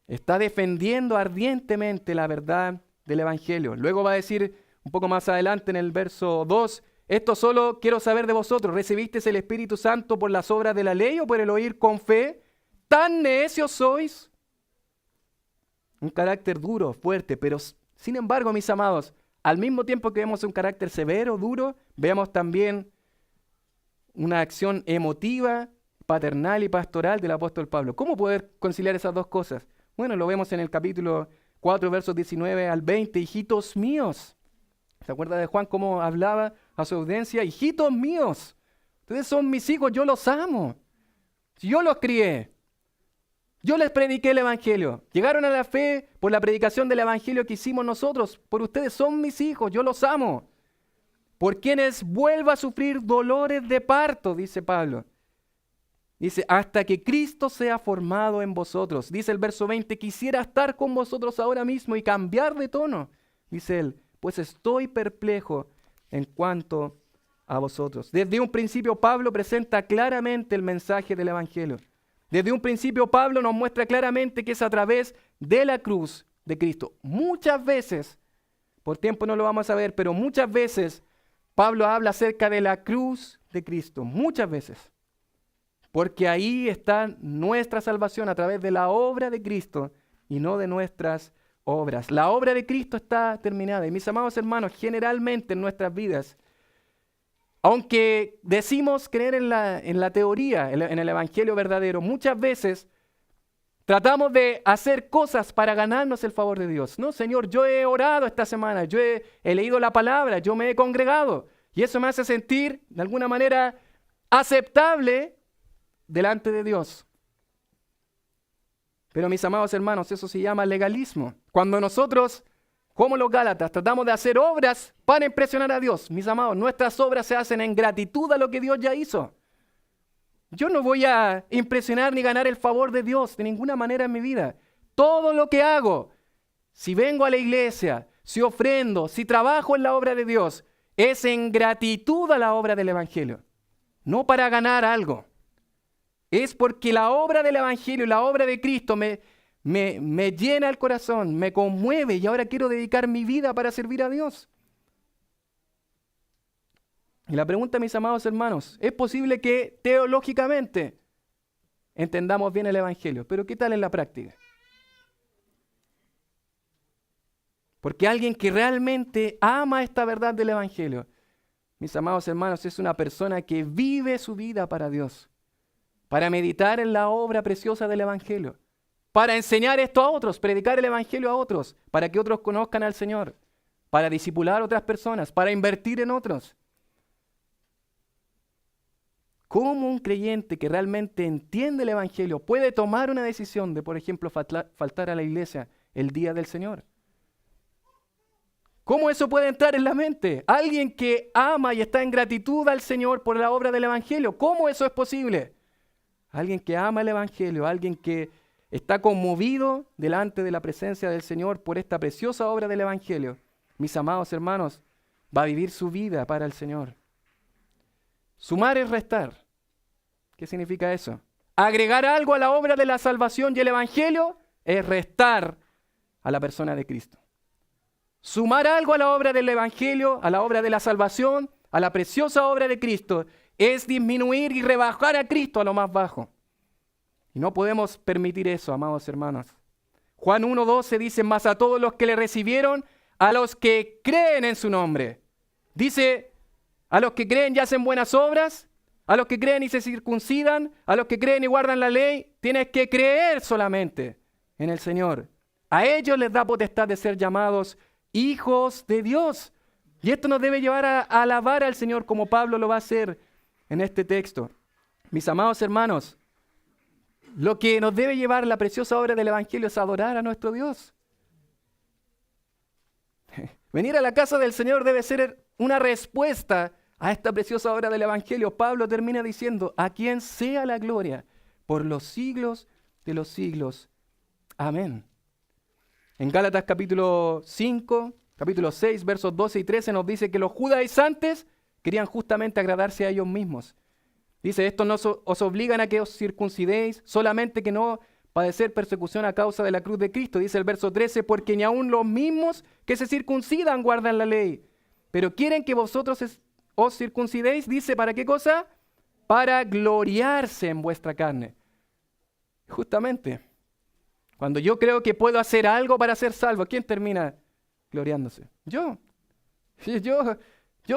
Está defendiendo ardientemente la verdad del evangelio. Luego va a decir un poco más adelante en el verso 2, esto solo quiero saber de vosotros, ¿recibisteis el Espíritu Santo por las obras de la ley o por el oír con fe? ¿Tan necios sois? Un carácter duro, fuerte, pero sin embargo, mis amados, al mismo tiempo que vemos un carácter severo, duro, vemos también una acción emotiva, paternal y pastoral del apóstol Pablo. ¿Cómo poder conciliar esas dos cosas? Bueno, lo vemos en el capítulo 4, versos 19 al 20. Hijitos míos. ¿Se acuerda de Juan cómo hablaba a su audiencia? Hijitos míos. Ustedes son mis hijos, yo los amo. Yo los crié. Yo les prediqué el evangelio. Llegaron a la fe por la predicación del evangelio que hicimos nosotros. Por ustedes son mis hijos, yo los amo. Por quienes vuelva a sufrir dolores de parto, dice Pablo. Dice, hasta que Cristo sea formado en vosotros. Dice el verso 20, quisiera estar con vosotros ahora mismo y cambiar de tono. Dice él, pues estoy perplejo en cuanto a vosotros. Desde un principio Pablo presenta claramente el mensaje del evangelio. Desde un principio Pablo nos muestra claramente que es a través de la cruz de Cristo. Muchas veces, por tiempo no lo vamos a ver, pero muchas veces Pablo habla acerca de la cruz de Cristo. Muchas veces. Porque ahí está nuestra salvación a través de la obra de Cristo y no de nuestras obras. La obra de Cristo está terminada. Y mis amados hermanos, generalmente en nuestras vidas, aunque decimos creer en la teoría, en el evangelio verdadero, muchas veces tratamos de hacer cosas para ganarnos el favor de Dios. No, Señor, yo he orado esta semana, yo he leído la palabra, yo me he congregado. Y eso me hace sentir, de alguna manera, aceptable delante de Dios. Pero mis amados hermanos, eso se llama legalismo. Cuando nosotros, como los Gálatas, tratamos de hacer obras para impresionar a Dios, mis amados, nuestras obras se hacen en gratitud a lo que Dios ya hizo. Yo no voy a impresionar ni ganar el favor de Dios de ninguna manera en mi vida. Todo lo que hago, si vengo a la iglesia, si ofrendo, si trabajo en la obra de Dios, es en gratitud a la obra del Evangelio, no para ganar algo. Es porque la obra del Evangelio, la obra de Cristo me llena el corazón, me conmueve y ahora quiero dedicar mi vida para servir a Dios. Y la pregunta, mis amados hermanos, ¿es posible que teológicamente entendamos bien el Evangelio? Pero ¿qué tal en la práctica? Porque alguien que realmente ama esta verdad del Evangelio, mis amados hermanos, es una persona que vive su vida para Dios, para meditar en la obra preciosa del Evangelio, para enseñar esto a otros, predicar el Evangelio a otros, para que otros conozcan al Señor, para discipular a otras personas, para invertir en otros. ¿Cómo un creyente que realmente entiende el Evangelio puede tomar una decisión de, por ejemplo, faltar a la iglesia el día del Señor? ¿Cómo eso puede entrar en la mente? Alguien que ama y está en gratitud al Señor por la obra del Evangelio. ¿Cómo eso es posible? Alguien que ama el Evangelio, alguien que está conmovido delante de la presencia del Señor por esta preciosa obra del Evangelio. Mis amados hermanos, va a vivir su vida para el Señor. Sumar es restar. ¿Qué significa eso? Agregar algo a la obra de la salvación y el Evangelio es restar a la persona de Cristo. Sumar algo a la obra del Evangelio, a la obra de la salvación, a la preciosa obra de Cristo, es disminuir y rebajar a Cristo a lo más bajo. Y no podemos permitir eso, amados hermanos. Juan 1:12 dice, mas a todos los que le recibieron, a los que creen en su nombre. Dice, a los que creen y hacen buenas obras, a los que creen y se circuncidan, a los que creen y guardan la ley, tienes que creer solamente en el Señor. A ellos les da potestad de ser llamados hijos de Dios. Y esto nos debe llevar a alabar al Señor como Pablo lo va a hacer en este texto. Mis amados hermanos, lo que nos debe llevar la preciosa obra del Evangelio es adorar a nuestro Dios. Venir a la casa del Señor debe ser una respuesta a esta preciosa obra del Evangelio. Pablo termina diciendo, a quien sea la gloria por los siglos de los siglos. Amén. En Gálatas capítulo 5, capítulo 6, versos 12 y 13 nos dice que los judaizantes querían justamente agradarse a ellos mismos. Dice, estos no os obligan a que os circuncidéis, solamente que no padecer persecución a causa de la cruz de Cristo. Dice el verso 13, porque ni aun los mismos que se circuncidan guardan la ley, pero quieren que vosotros os circuncidéis. Dice, ¿para qué cosa? Para gloriarse en vuestra carne. Justamente, cuando yo creo que puedo hacer algo para ser salvo, ¿quién termina gloriándose? Yo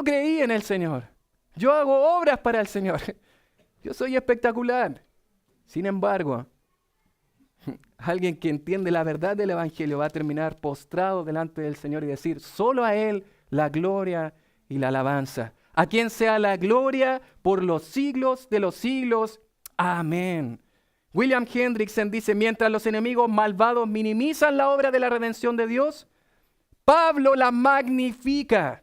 creí en el Señor. Yo hago obras para el Señor. Yo soy espectacular. Sin embargo, alguien que entiende la verdad del Evangelio va a terminar postrado delante del Señor y decir, solo a Él la gloria y la alabanza. A quien sea la gloria por los siglos de los siglos. Amén. William Hendrickson dice, mientras los enemigos malvados minimizan la obra de la redención de Dios, Pablo la magnifica,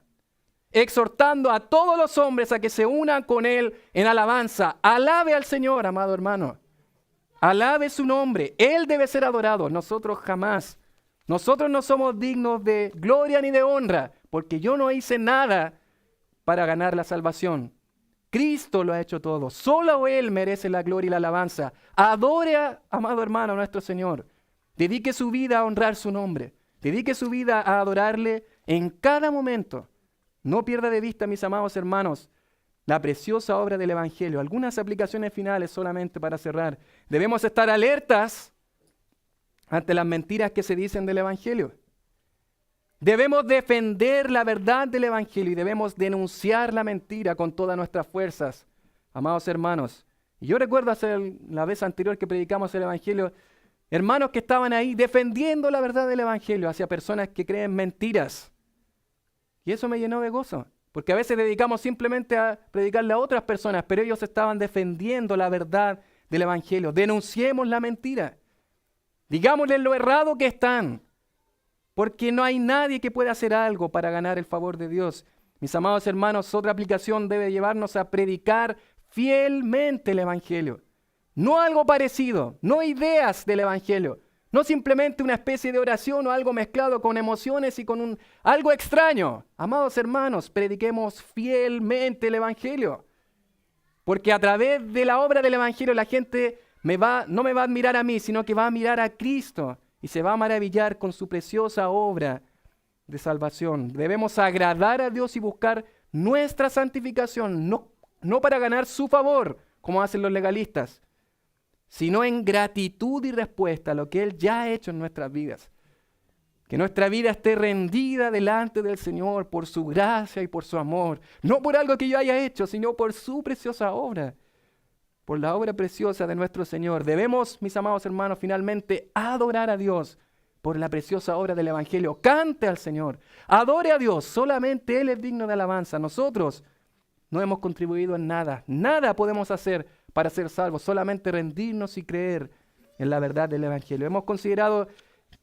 exhortando a todos los hombres a que se unan con él en alabanza. Alabe al Señor, amado hermano. Alabe su nombre. Él debe ser adorado, nosotros jamás. Nosotros no somos dignos de gloria ni de honra, porque yo no hice nada para ganar la salvación. Cristo lo ha hecho todo. Solo Él merece la gloria y la alabanza. Adore, amado hermano, a nuestro Señor. Dedique su vida a honrar su nombre. Dedique su vida a adorarle en cada momento. No pierda de vista, mis amados hermanos, la preciosa obra del Evangelio. Algunas aplicaciones finales solamente para cerrar. Debemos estar alertas ante las mentiras que se dicen del Evangelio. Debemos defender la verdad del Evangelio y debemos denunciar la mentira con todas nuestras fuerzas. Amados hermanos, yo recuerdo la vez anterior que predicamos el Evangelio, hermanos que estaban ahí defendiendo la verdad del Evangelio hacia personas que creen mentiras. Y eso me llenó de gozo, porque a veces dedicamos simplemente a predicarle a otras personas, pero ellos estaban defendiendo la verdad del Evangelio. Denunciemos la mentira. Digámosles lo errado que están, porque no hay nadie que pueda hacer algo para ganar el favor de Dios. Mis amados hermanos, otra aplicación debe llevarnos a predicar fielmente el Evangelio. No algo parecido, no ideas del Evangelio, no simplemente una especie de oración o algo mezclado con emociones y con algo extraño. Amados hermanos, prediquemos fielmente el Evangelio, porque a través de la obra del Evangelio la gente no me va a admirar a mí, sino que va a mirar a Cristo y se va a maravillar con su preciosa obra de salvación. Debemos agradar a Dios y buscar nuestra santificación, no para ganar su favor, como hacen los legalistas, sino en gratitud y respuesta a lo que Él ya ha hecho en nuestras vidas. Que nuestra vida esté rendida delante del Señor por su gracia y por su amor, no por algo que yo haya hecho, sino por su preciosa obra, por la obra preciosa de nuestro Señor. Debemos, mis amados hermanos, finalmente adorar a Dios por la preciosa obra del Evangelio. Cante al Señor, adore a Dios, solamente Él es digno de alabanza. Nosotros no hemos contribuido en nada, nada podemos hacer para ser salvos, solamente rendirnos y creer en la verdad del Evangelio. Hemos considerado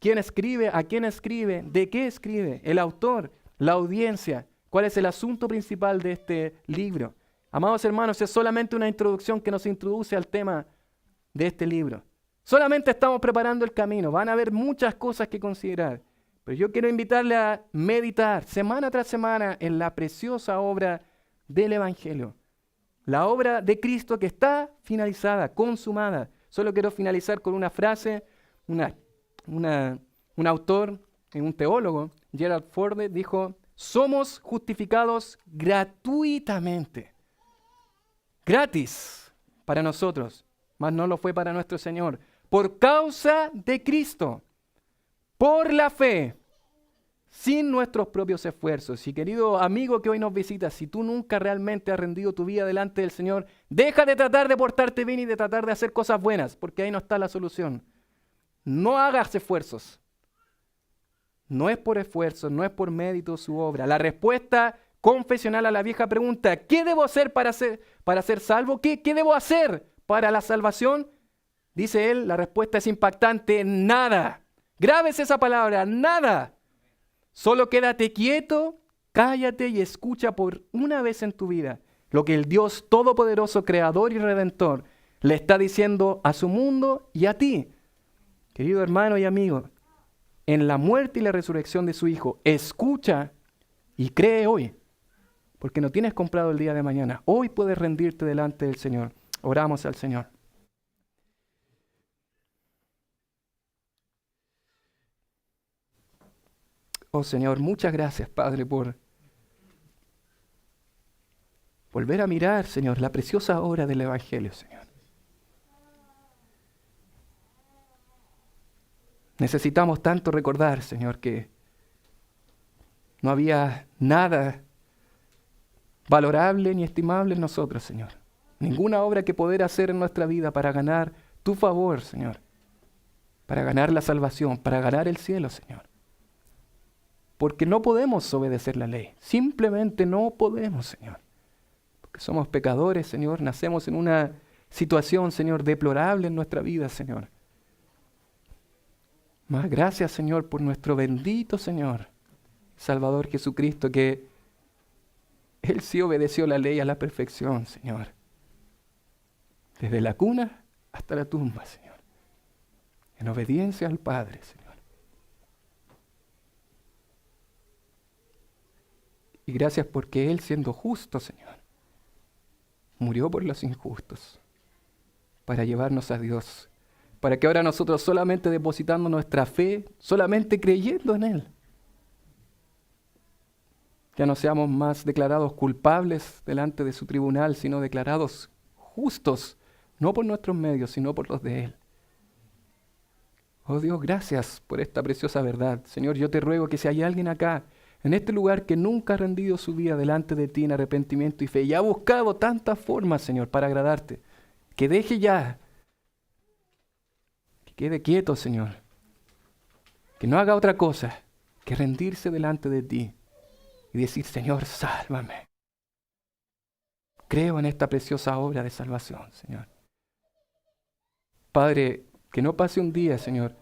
quién escribe, a quién escribe, de qué escribe, el autor, la audiencia, cuál es el asunto principal de este libro. Amados hermanos, es solamente una introducción que nos introduce al tema de este libro. Solamente estamos preparando el camino, van a haber muchas cosas que considerar, pero yo quiero invitarle a meditar semana tras semana en la preciosa obra del Evangelio. La obra de Cristo que está finalizada, consumada. Solo quiero finalizar con una frase, un autor, un teólogo, Gerald Ford, dijo: somos justificados gratuitamente. Gratis para nosotros, mas no lo fue para nuestro Señor. Por causa de Cristo, por la fe, sin nuestros propios esfuerzos. Y querido amigo que hoy nos visita, si tú nunca realmente has rendido tu vida delante del Señor, deja de tratar de portarte bien y de tratar de hacer cosas buenas, porque ahí no está la solución. No hagas esfuerzos. No es por esfuerzo, no es por mérito su obra. La respuesta confesional a la vieja pregunta, ¿qué debo hacer para ser salvo? ¿Qué debo hacer para la salvación? Dice él, la respuesta es impactante: nada. Grábese esa palabra, nada. Solo quédate quieto, cállate y escucha por una vez en tu vida lo que el Dios Todopoderoso, Creador y Redentor le está diciendo a su mundo y a ti. Querido hermano y amigo, en la muerte y la resurrección de su Hijo, escucha y cree hoy, porque no tienes comprado el día de mañana. Hoy puedes rendirte delante del Señor. Oramos al Señor. Oh Señor, muchas gracias, Padre, por volver a mirar, Señor, la preciosa obra del Evangelio, Señor. Necesitamos tanto recordar, Señor, que no había nada valorable ni estimable en nosotros, Señor. Ninguna obra que poder hacer en nuestra vida para ganar tu favor, Señor. Para ganar la salvación, para ganar el cielo, Señor. Porque no podemos obedecer la ley. Simplemente no podemos, Señor. Porque somos pecadores, Señor. Nacemos en una situación, Señor, deplorable en nuestra vida, Señor. Más gracias, Señor, por nuestro bendito Señor, Salvador Jesucristo, que Él sí obedeció la ley a la perfección, Señor. Desde la cuna hasta la tumba, Señor. En obediencia al Padre, Señor. Y gracias porque Él, siendo justo, Señor, murió por los injustos para llevarnos a Dios, para que ahora nosotros solamente depositando nuestra fe, solamente creyendo en Él, ya no seamos más declarados culpables delante de su tribunal, sino declarados justos, no por nuestros medios, sino por los de Él. Oh Dios, gracias por esta preciosa verdad. Señor, yo te ruego que si hay alguien acá, en este lugar, que nunca ha rendido su vida delante de ti en arrepentimiento y fe, y ha buscado tantas formas, Señor, para agradarte, que deje ya, que quede quieto, Señor, que no haga otra cosa que rendirse delante de ti y decir, Señor, sálvame. Creo en esta preciosa obra de salvación, Señor. Padre, que no pase un día, Señor,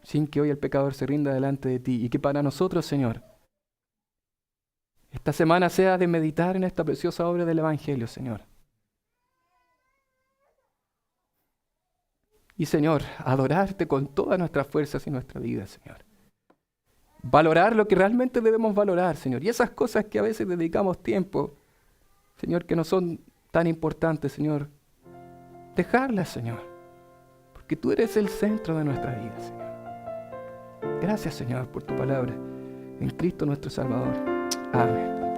sin que hoy el pecador se rinda delante de ti, y que para nosotros, Señor, esta semana sea de meditar en esta preciosa obra del Evangelio, Señor. Y, Señor, adorarte con todas nuestras fuerzas y nuestra vida, Señor. Valorar lo que realmente debemos valorar, Señor. Y esas cosas que a veces dedicamos tiempo, Señor, que no son tan importantes, Señor, dejarlas, Señor. Porque tú eres el centro de nuestra vida, Señor. Gracias, Señor, por tu palabra. En Cristo nuestro Salvador. Amén.